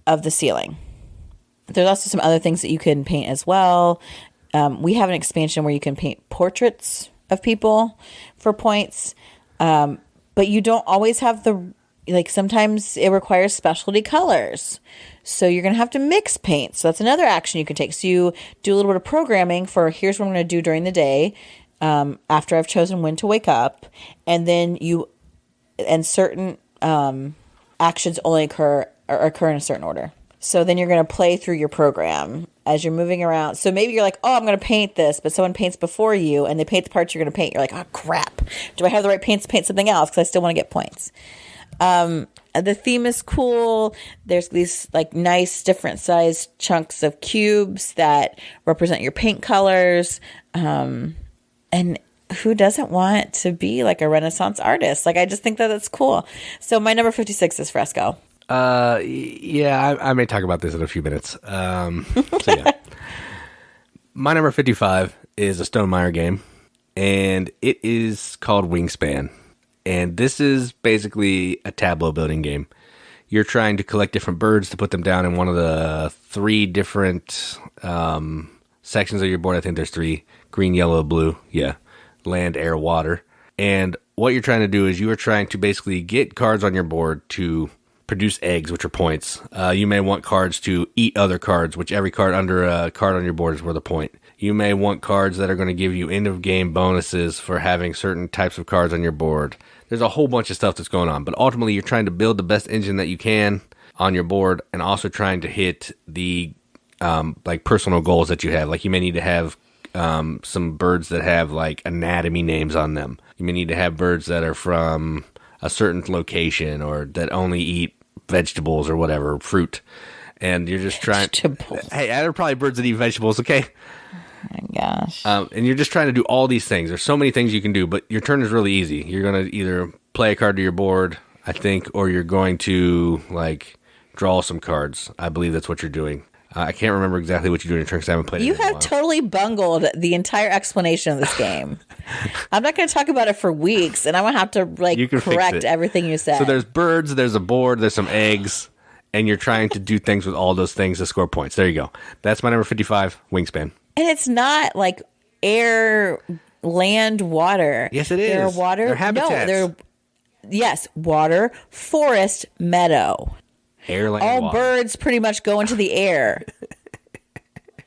of the ceiling. There's also some other things that you can paint as well. We have an expansion where you can paint portraits of people for points, but you don't always have sometimes it requires specialty colors. So you're going to have to mix paints. So that's another action you can take. So you do a little bit of programming for here's what I'm going to do during the day after I've chosen when to wake up. And then certain actions only occur in a certain order. So then you're going to play through your program as you're moving around. So maybe you're like, oh, I'm going to paint this, but someone paints before you and they paint the parts you're going to paint. You're like, oh, crap. Do I have the right paints to paint something else? Because I still want to get points. The theme is cool. There's these like nice different sized chunks of cubes that represent your paint colors. And who doesn't want to be like a Renaissance artist? Like, I just think that that's cool. So my number 56 is Fresco. Yeah, I may talk about this in a few minutes. So yeah. My number 55 is a Stonemaier game, and it is called Wingspan. And this is basically a tableau building game. You're trying to collect different birds to put them down in one of the 3 different sections of your board. I think there's 3: green, yellow, blue. Yeah, land, air, water. And what you're trying to do is you are trying to basically get cards on your board to produce eggs, which are points. You may want cards to eat other cards, which every card under a card on your board is worth a point. You may want cards that are going to give you end-of-game bonuses for having certain types of cards on your board. There's a whole bunch of stuff that's going on, but ultimately you're trying to build the best engine that you can on your board and also trying to hit the like personal goals that you have. Like you may need to have some birds that have like anatomy names on them. You may need to have birds that are from a certain location or that only eat vegetables or whatever, fruit. And you're just trying... Vegetables. Hey, there are probably birds that eat vegetables, okay? Oh my gosh. And you're just trying to do all these things. There's so many things you can do, but your turn is really easy. You're going to either play a card to your board, I think, or you're going to like draw some cards. I believe that's what you're doing. I can't remember exactly what you do in your turn because I haven't played it You in a have while. totally bungled the entire explanation of this game. I'm not going to talk about it for weeks, and I'm going to have to like correct everything you said. So there's birds, there's a board, there's some eggs, and you're trying to do things with all those things to score points. There you go. That's my number 55, Wingspan. And it's not like air, land, water. Yes, it is. They're water. They're habitats. No, they're yes, water, forest, meadow. Air, land, all water. Birds pretty much go into the air.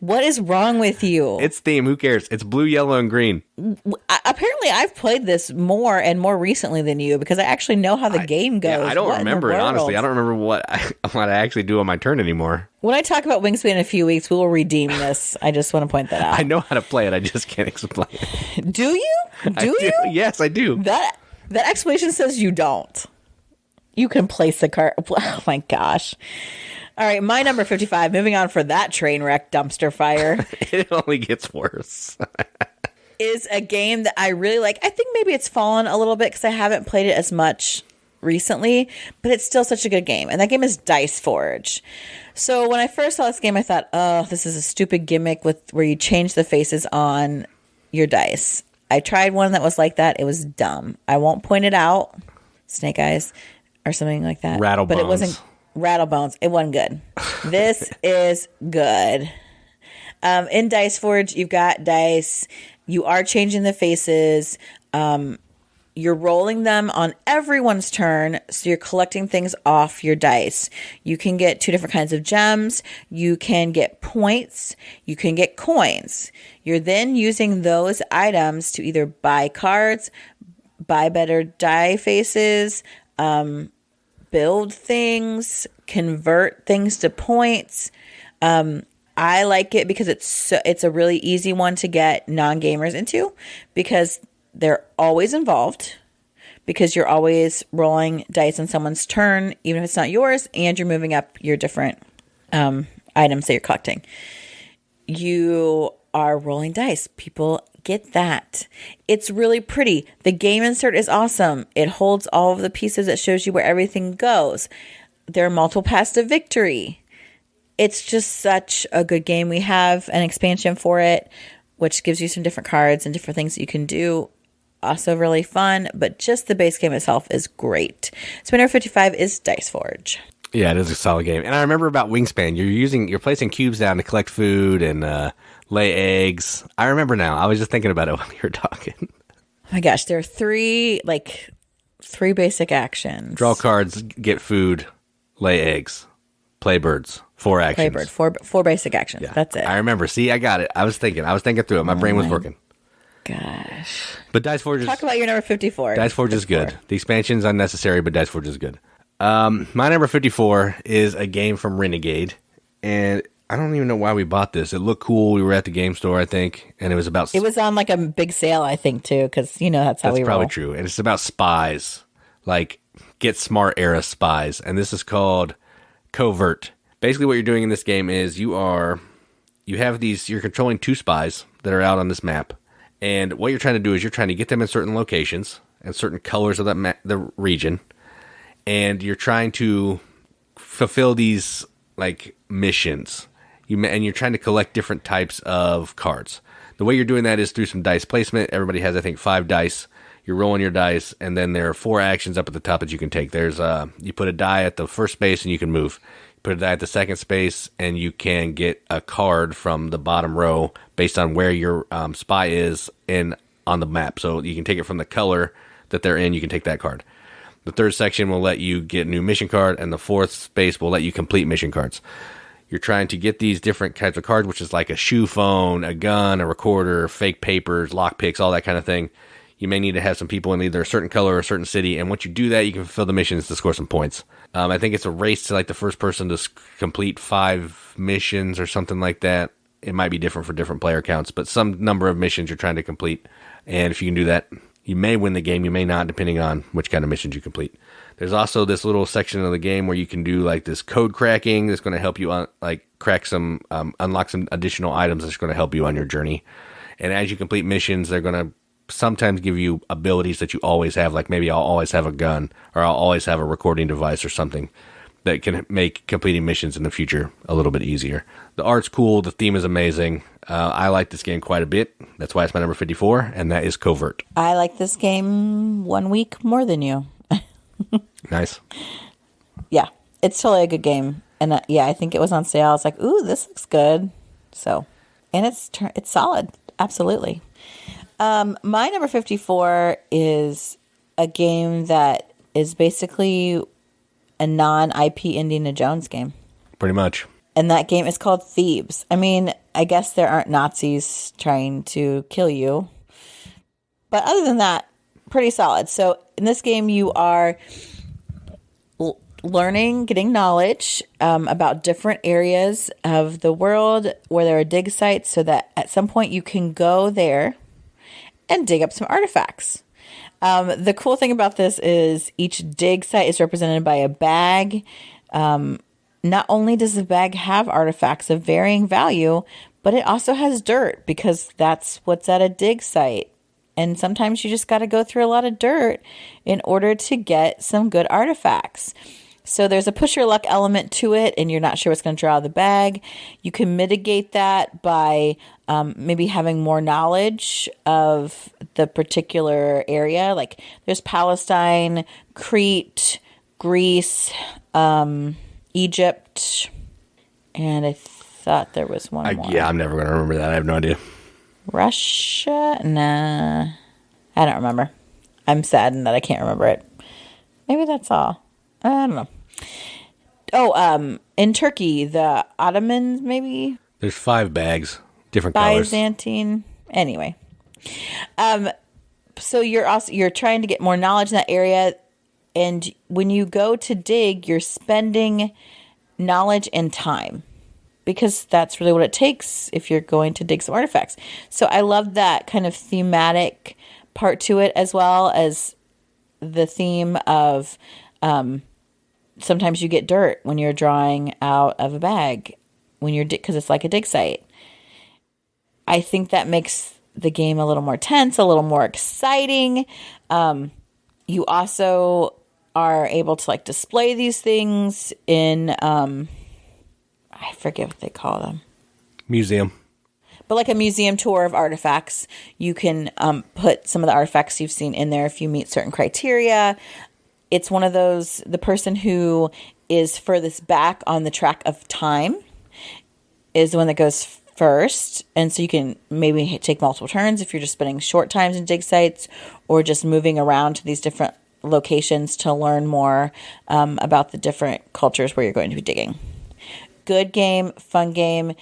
What is wrong with you? It's theme. Who cares? It's blue, yellow, and green. Apparently, I've played this more and more recently than you because I actually know how the game goes. Yeah, I don't remember it, honestly. I don't remember what I actually do on my turn anymore. When I talk about Wingspan in a few weeks, we will redeem this. I just want to point that out. I know how to play it. I just can't explain it. Do you? Do you? Yes, I do. That explanation says you don't. You can place the card. Oh, my gosh. All right, my number 55, moving on for that train wreck dumpster fire. It only gets worse. Is a game that I really like. I think maybe it's fallen a little bit because I haven't played it as much recently, but it's still such a good game. And that game is Dice Forge. So when I first saw this game, I thought, oh, this is a stupid gimmick where you change the faces on your dice. I tried one that was like that. It was dumb. I won't point it out. Snake Eyes or something like that. Rattle But Bones. it wasn't Rattle Bones. It wasn't good. This is good. In Dice Forge, you've got dice. You are changing the faces. You're rolling them on everyone's turn, so you're collecting things off your dice. You can get 2 different kinds of gems. You can get points. You can get coins. You're then using those items to either buy cards, buy better die faces, build things, convert things to points. I like it because it's a really easy one to get non-gamers into because they're always involved, because you're always rolling dice on someone's turn, even if it's not yours, and you're moving up your different items that you're collecting. You are rolling dice. People get that. It's really pretty. The game insert is awesome. It holds all of the pieces. It shows you where everything goes. There are multiple paths to victory. It's just such a good game. We have an expansion for it, which gives you some different cards and different things that you can do. Also really fun, but just the base game itself is great. So my number 55 is Dice Forge. Yeah, it is a solid game. And I remember about Wingspan. You're placing cubes down to collect food and lay eggs. I remember now. I was just thinking about it while you were talking. Oh my gosh, there are three basic actions. Draw cards, get food, lay eggs, play birds. 4 actions. Play bird. Four basic actions. Yeah. That's it. I remember. See, I got it. I was thinking through it. My brain was working. Gosh. But Dice Forge is... Talk about your number 54. Dice Forge is good. The expansion's unnecessary, but Dice Forge is good. My number 54 is a game from Renegade, And I don't even know why we bought this. It looked cool. We were at the game store, I think, and it was about... It was on like a big sale, I think, too, because, that's how we roll. That's probably true. And it's about spies, like Get Smart era spies. And this is called Covert. Basically what you're doing in this game is you're controlling 2 spies that are out on this map. And what you're trying to do is you're trying to get them in certain locations and certain colors of the region. And you're trying to fulfill these like missions. And you're trying to collect different types of cards. The way you're doing that is through some dice placement. Everybody has, I think, 5 dice. You're rolling your dice, and then there are 4 actions up at the top that you can take. There's you put a die at the first space, and you can move. You put a die at the second space, and you can get a card from the bottom row based on where your spy is on the map. So you can take it from the color that they're in. You can take that card. The third section will let you get a new mission card, and the fourth space will let you complete mission cards. You're trying to get these different kinds of cards, which is like a shoe phone, a gun, a recorder, fake papers, lockpicks, all that kind of thing. You may need to have some people in either a certain color or a certain city, and once you do that, you can fulfill the missions to score some points. I think it's a race to like the first person to complete 5 missions or something like that. It might be different for different player counts, but some number of missions you're trying to complete. And if you can do that, you may win the game, you may not, depending on which kind of missions you complete. There's also this little section of the game where you can do like this code cracking that's going to help you unlock some additional items that's going to help you on your journey. And as you complete missions, they're going to sometimes give you abilities that you always have, like maybe I'll always have a gun or I'll always have a recording device or something that can make completing missions in the future a little bit easier. The art's cool. The theme is amazing. I like this game quite a bit. That's why it's my number 54, and that is Covert. I like this game 1 week more than you. Nice. Yeah, it's totally a good game. And I think it was on sale. I was like, ooh, this looks good. So, and it's solid. Absolutely. My number 54 is a game that is basically a non-IP Indiana Jones game. Pretty much. And that game is called Thebes. I mean, I guess there aren't Nazis trying to kill you. But other than that, pretty solid. So in this game, you are learning, getting knowledge about different areas of the world where there are dig sites so that at some point you can go there and dig up some artifacts. The cool thing about this is each dig site is represented by a bag. Not only does the bag have artifacts of varying value, but it also has dirt because that's what's at a dig site. And sometimes you just got to go through a lot of dirt in order to get some good artifacts. So there's a push your luck element to it, and you're not sure what's going to draw out of the bag. You can mitigate that by maybe having more knowledge of the particular area. Like there's Palestine, Crete, Greece, Egypt, and I thought there was one more. Yeah, I'm never going to remember that. I have no idea. Russia? Nah. I don't remember. I'm saddened that I can't remember it. Maybe that's all. I don't know. Oh, in Turkey, the Ottomans, maybe? There's 5 bags, different colors. Byzantine. Anyway. So you're trying to get more knowledge in that area, and when you go to dig, you're spending knowledge and time. Because that's really what it takes if you're going to dig some artifacts. So I love that kind of thematic part to it, as well as the theme of sometimes you get dirt when you're drawing out of a bag because it's like a dig site. I think that makes the game a little more tense, a little more exciting. You also are able to like display these things in I forget what they call them. Museum. But like a museum tour of artifacts. You can put some of the artifacts you've seen in there if you meet certain criteria. It's one of those, the person who is furthest back on the track of time is the one that goes first. And so you can maybe take multiple turns if you're just spending short times in dig sites or just moving around to these different locations to learn more about the different cultures where you're going to be digging. Good game, fun game,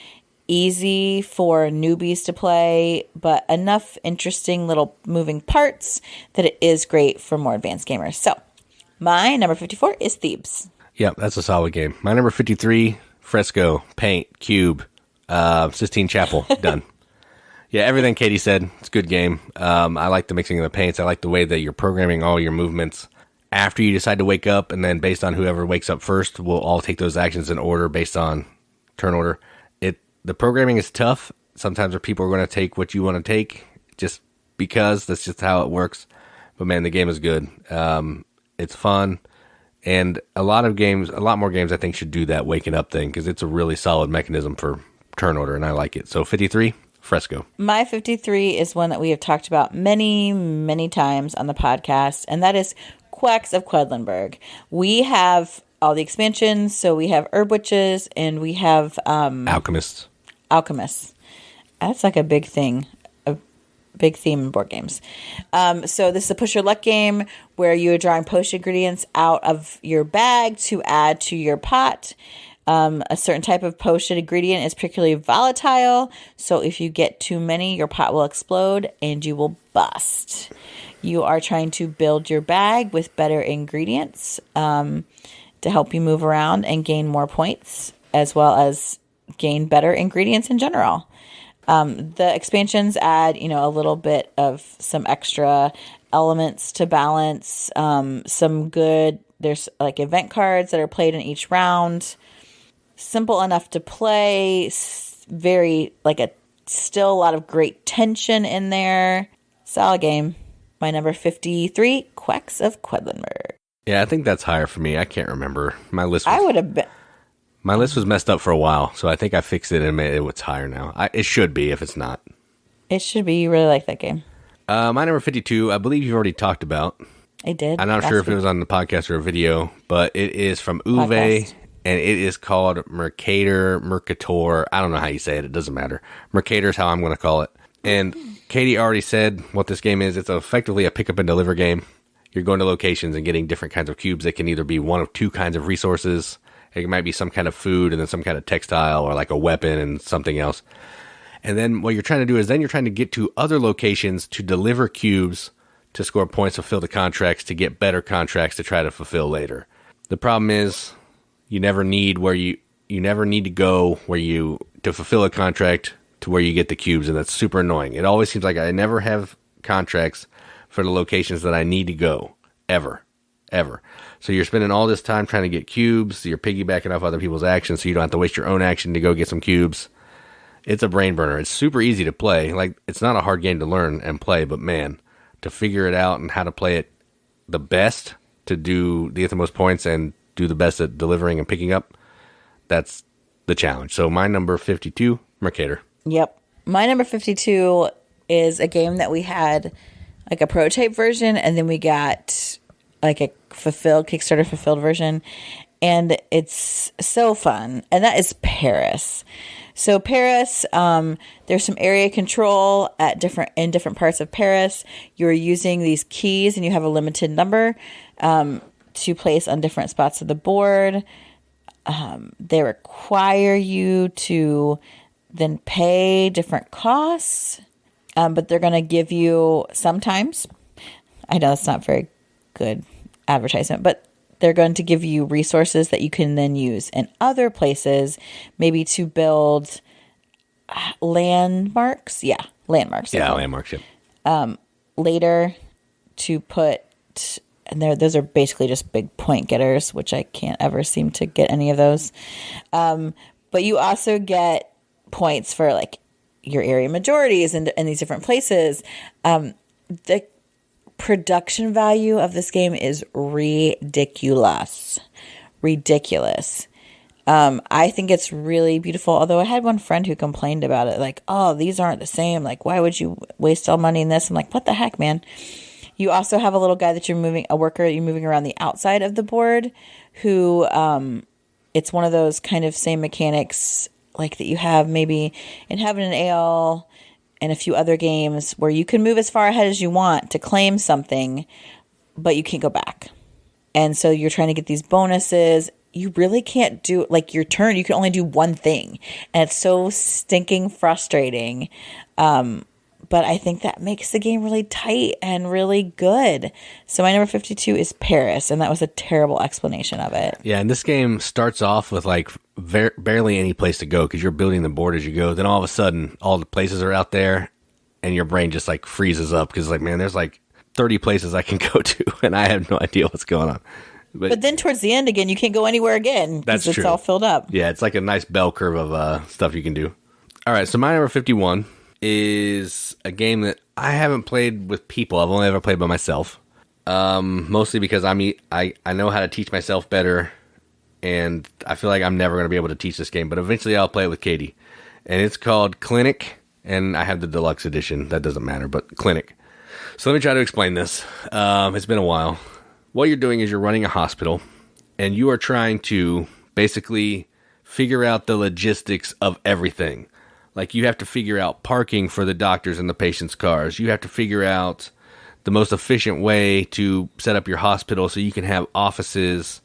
easy for newbies to play, but enough interesting little moving parts that it is great for more advanced gamers. So, my number 54 is Thebes. Yeah, that's a solid game. My number 53, Fresco, Paint, Cube, Sistine Chapel, done. Yeah, everything Katie said. It's a good game. I like the mixing of the paints. I like the way that you're programming all your movements after you decide to wake up, and then based on whoever wakes up first, we'll all take those actions in order based on turn order. The programming is tough. Sometimes people are going to take what you want to take just because that's just how it works. But man, the game is good. It's fun. And a lot more games I think should do that waking up thing because it's a really solid mechanism for turn order, and I like it. So 53, Fresco. My 53 is one that we have talked about many, many times on the podcast, and that is Quacks of Quedlenberg. We have all the expansions, so we have Herb Witches, and we have Alchemists. That's like a big thing, a big theme in board games. So this is a push your luck game where you are drawing potion ingredients out of your bag to add to your pot. A certain type of potion ingredient is particularly volatile, so if you get too many, your pot will explode and you will bust. You are trying to build your bag with better ingredients to help you move around and gain more points, as well as gain better ingredients in general. The expansions add, a little bit of some extra elements to balance. There's like event cards that are played in each round. Simple enough to play. Still a lot of great tension in there. Solid game. My number 53, Quacks of Quedlenberg. Yeah, I think that's higher for me. I can't remember. My list was messed up for a while, so I think I fixed it and made it's higher now. It should be if it's not. It should be. You really like that game. My number 52, I believe you've already talked about. I did. I'm not sure if it was on the podcast or a video, but it is from Uwe, and it is called Merkator. I don't know how you say it. It doesn't matter. Merkator is how I'm going to call it. And Katie already said what this game is. It's effectively a pick up and deliver game. You're going to locations and getting different kinds of cubes. It can either be one of two kinds of resources. It might be some kind of food and then some kind of textile or like a weapon and something else. And then what you're trying to do is then you're trying to get to other locations to deliver cubes to score points, fulfill the contracts, to get better contracts to try to fulfill later. The problem is you never need to go to fulfill a contract to where you get the cubes, and that's super annoying. It always seems like I never have contracts for the locations that I need to go, ever. So you're spending all this time trying to get cubes, you're piggybacking off other people's actions so you don't have to waste your own action to go get some cubes. It's a brain burner. It's super easy to play. Like, it's not a hard game to learn and play, but man, to figure it out and how to play it the best to get the most points and do the best at delivering and picking up, that's the challenge. So my number 52, Merkator. Yep. My number 52 is a game that we had like a prototype version, and then we got like a Kickstarter fulfilled version, and it's so fun. And that is Paris. So Paris, there's some area control in different parts of Paris. You're using these keys, and you have a limited number to place on different spots of the board. They require you to then pay different costs, but they're going to give you sometimes. I know it's not very good advertisement, but they're going to give you resources that you can then use in other places, maybe to build landmarks. Yeah, landmarks. Yeah, landmarks. Yeah. Later to put, and those are basically just big point getters, which I can't ever seem to get any of those. But you also get points for like your area majorities in these different places. The production value of this game is ridiculous. I think it's really beautiful. Although I had one friend who complained about it, like, "Oh, these aren't the same. Like, why would you waste all money in this?" I'm like, "What the heck, man?" You also have a little guy that you're moving around the outside of the board, who it's one of those kind of same mechanics like that you have maybe in Heaven and Ale and a few other games where you can move as far ahead as you want to claim something, but you can't go back. And so you're trying to get these bonuses. You really can't do, like, your turn. You can only do one thing. And it's so stinking frustrating. but I think that makes the game really tight and really good. So my number 52 is Paris, and that was a terrible explanation of it. Yeah, and this game starts off with like barely any place to go because you're building the board as you go. Then all of a sudden, all the places are out there, and your brain just like freezes up because like, man, there's like 30 places I can go to, and I have no idea what's going on. But then towards the end again, you can't go anywhere again because it's all filled up. Yeah, it's like a nice bell curve of stuff you can do. All right, so my number 51 is a game that I haven't played with people. I've only ever played by myself, mostly because I know how to teach myself better, and I feel like I'm never going to be able to teach this game, but eventually I'll play it with Katie. And it's called Clinic, and I have the deluxe edition. That doesn't matter, but Clinic. So let me try to explain this. It's been a while. What you're doing is you're running a hospital, and you are trying to basically figure out the logistics of everything. Like, you have to figure out parking for the doctors and the patients' cars. You have to figure out the most efficient way to set up your hospital so you can have offices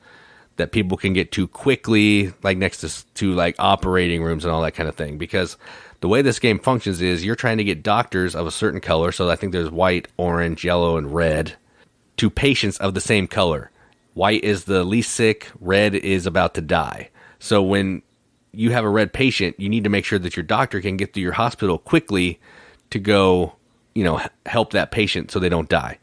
that people can get to quickly, like next to like operating rooms and all that kind of thing. Because the way this game functions is you're trying to get doctors of a certain color. So I think there's white, orange, yellow, and red to patients of the same color. White is the least sick. Red is about to die. So when you have a red patient, you need to make sure that your doctor can get to your hospital quickly to go, help that patient so they don't die.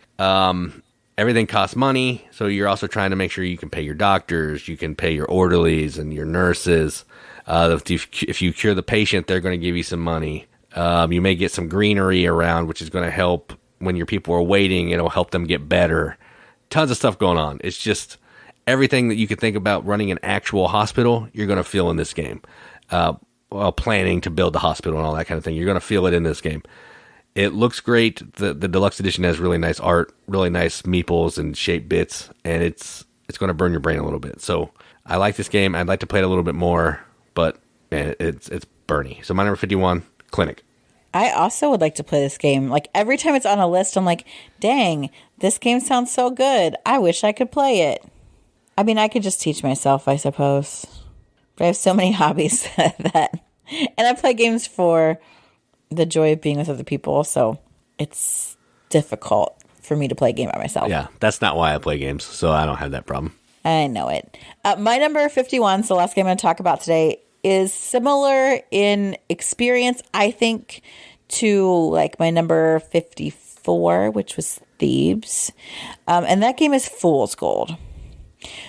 Everything costs money, so you're also trying to make sure you can pay your doctors, you can pay your orderlies and your nurses. If you cure the patient, they're going to give you some money. You may get some greenery around, which is going to help when your people are waiting. It'll help them get better. Tons of stuff going on. It's just everything that you could think about running an actual hospital, you're going to feel in this game. Planning to build the hospital and all that kind of thing, you're going to feel it in this game. It looks great. The deluxe edition has really nice art, really nice meeples and shaped bits, and it's going to burn your brain a little bit. So I like this game. I'd like to play it a little bit more, but man, it's Bernie. So my number 51, Clinic. I also would like to play this game. Like, every time it's on a list, I'm like, dang, this game sounds so good. I wish I could play it. I mean, I could just teach myself, I suppose. But I have so many hobbies and I play games for the joy of being with other people, so it's difficult for me to play a game by myself. Yeah, that's not why I play games, so I don't have that problem. I know it. My number 51, so the last game I'm going to talk about today, is similar in experience, I think, to like my number 54, which was Thebes. And that game is Fool's Gold.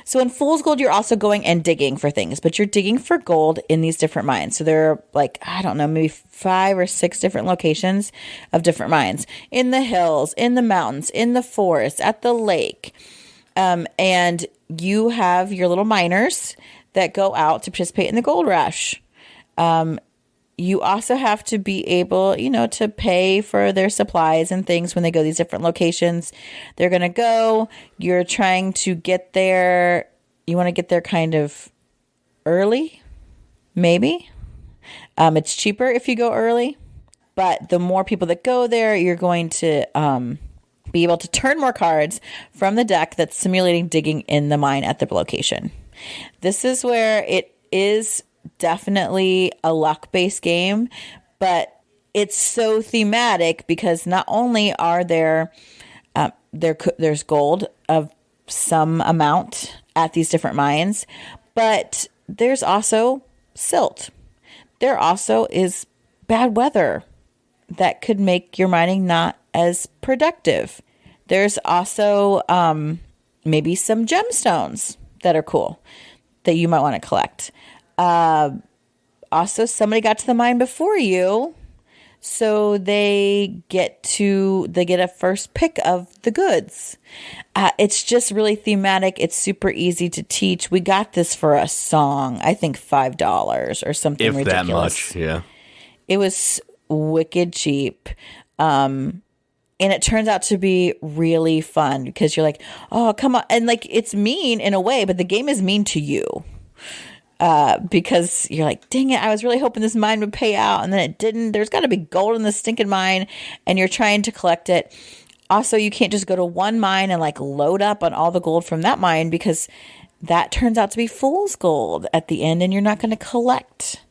So in Fool's Gold, you're also going and digging for things, but you're digging for gold in these different mines. So there are like, I don't know, maybe 5 or 6 different locations of different mines in the hills, in the mountains, in the forest, at the lake. And you have your little miners that go out to participate in the gold rush. You also have to be able, to pay for their supplies and things when they go to these different locations. They're going to go. You're trying to get there. You want to get there kind of early, maybe. It's cheaper if you go early. But the more people that go there, you're going to be able to turn more cards from the deck that's simulating digging in the mine at the location. This is where it is definitely a luck-based game, but it's so thematic because not only are there's gold of some amount at these different mines, but there's also silt. There also is bad weather that could make your mining not as productive. There's also maybe some gemstones that are cool that you might want to collect. Also, somebody got to the mine before you, so they get a first pick of the goods. It's just really thematic. It's super easy to teach. We got this for a song, I think $5 or something ridiculous. If that much, yeah. It was wicked cheap. And it turns out to be really fun because you're like, oh, come on. And like, it's mean in a way, but the game is mean to you. Because you're like, dang it, I was really hoping this mine would pay out, and then it didn't. There's got to be gold in the stinking mine, and you're trying to collect it. Also, you can't just go to one mine and like load up on all the gold from that mine because that turns out to be fool's gold at the end, and you're not going to collect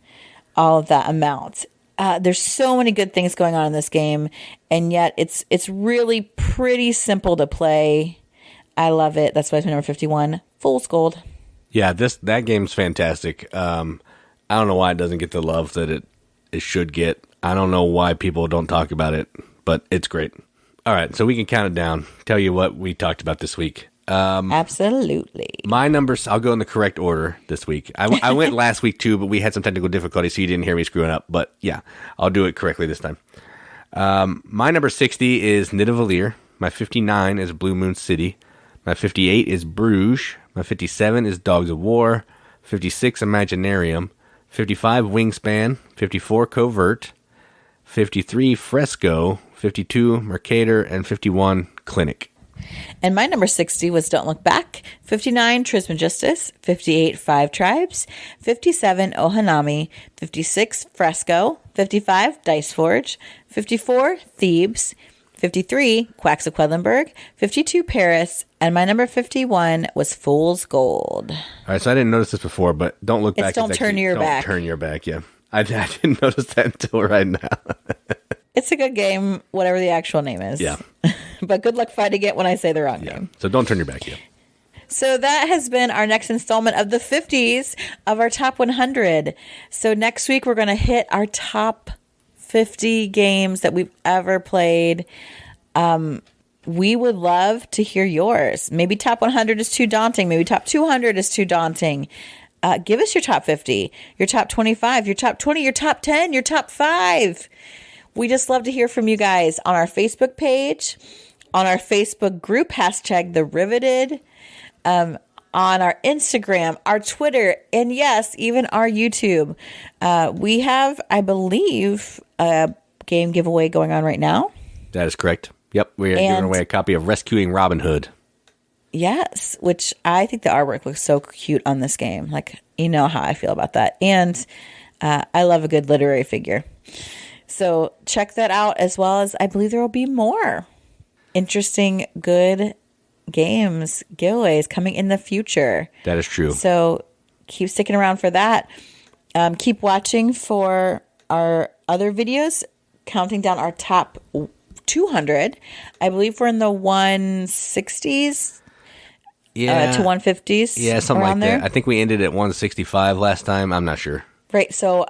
all of that amount. There's so many good things going on in this game, and yet it's really pretty simple to play. I love it. That's why it's my number 51. Fool's Gold. Yeah, that game's fantastic. I don't know why it doesn't get the love that it should get. I don't know why people don't talk about it, but it's great. All right, so we can count it down. Tell you what we talked about this week. Absolutely. My numbers, I'll go in the correct order this week. I went last week too, but we had some technical difficulties, so you didn't hear me screwing up. But yeah, I'll do it correctly this time. My number 60 is Nidavellir. My 59 is Blue Moon City. My 58 is Bruges. My 57 is Dogs of War. 56 Imaginarium. 55 Wingspan. 54 Covert. 53 Fresco. 52 Merkator. And 51 Clinic. And my number 60 was Don't Look Back. 59 Trismegistus. 58 Five Tribes. 57 Ohanami. 56 Fresco. 55 Dice Forge. 54 Thebes. 53, Quacks of Quedlenberg, 52, Paris, and my number 51 was Fool's Gold. All right, so I didn't notice this before, but Don't Look Back. Don't turn your back. Don't turn your back, yeah. I didn't notice that until right now. It's a good game, whatever the actual name is. Yeah. But good luck finding it when I say the wrong name. So don't turn your back, yeah. So that has been our next installment of the 50s of our top 100. So next week we're going to hit our top 50 games that we've ever played. We would love to hear yours. Maybe top 100 is too daunting. Maybe top 200 is too daunting. Give us your top 50, your top 25, your top 20, your top 10, your top 5. We just love to hear from you guys on our Facebook page, on our Facebook group, #TheRiveted, on our Instagram, our Twitter, and yes, even our YouTube. We have, I believe, a game giveaway going on right now. That is correct. Yep, we're giving away a copy of Rescuing Robin Hood. Yes, which I think the artwork looks so cute on this game. Like, you know how I feel about that. And I love a good literary figure. So check that out, as well as I believe there will be more interesting, good games, giveaways coming in the future. That is true. So keep sticking around for that. Keep watching for our other videos, counting down our top 200. I believe we're in the 160s to 150s. Yeah, something like there. that. I think we ended at 165 last time. I'm not sure. Right. So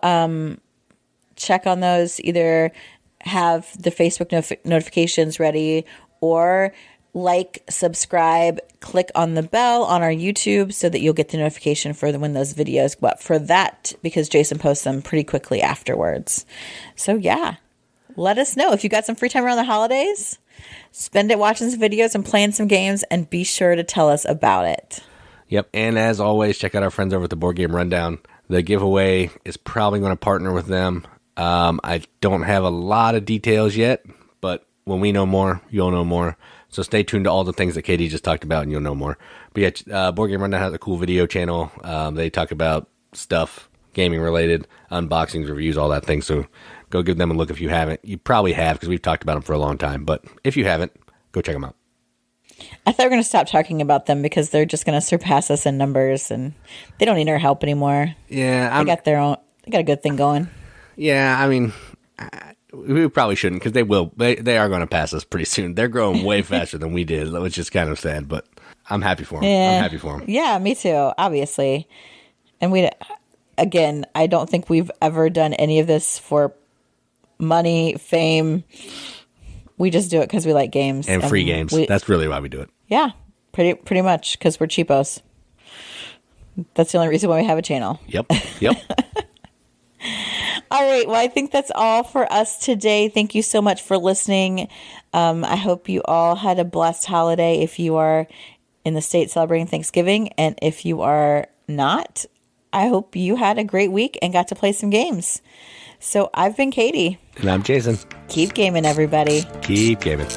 check on those. Either have the Facebook notifications ready, or like, subscribe, click on the bell on our YouTube so that you'll get the notification for when those videos go up. For that, because Jason posts them pretty quickly afterwards. So yeah, let us know if you got some free time around the holidays. Spend it watching some videos and playing some games, and be sure to tell us about it. Yep, and as always, check out our friends over at the Board Game Rundown. The giveaway is probably going to partner with them. I don't have a lot of details yet, but when we know more, you'll know more. So stay tuned to all the things that Katie just talked about, and you'll know more. But yeah, Board Game Rundown has a cool video channel. They talk about stuff, gaming related, unboxings, reviews, all that thing. So go give them a look if you haven't. You probably have, because we've talked about them for a long time. But if you haven't, go check them out. I thought we were going to stop talking about them because they're just going to surpass us in numbers, and they don't need our help anymore. Yeah, they got a good thing going. Yeah, I mean, we probably shouldn't, because they will. They are going to pass us pretty soon. They're growing way faster than we did, which is kind of sad, but I'm happy for them. Yeah. I'm happy for them. Yeah, me too, obviously. And again, I don't think we've ever done any of this for money, fame. We just do it because we like games. And free games. That's really why we do it. Yeah, pretty much, because we're cheapos. That's the only reason why we have a channel. Yep. All right. Well, I think that's all for us today. Thank you so much for listening. I hope you all had a blessed holiday if you are in the States celebrating Thanksgiving. And if you are not, I hope you had a great week and got to play some games. So I've been Katie. And I'm Jason. Keep gaming, everybody. Keep gaming.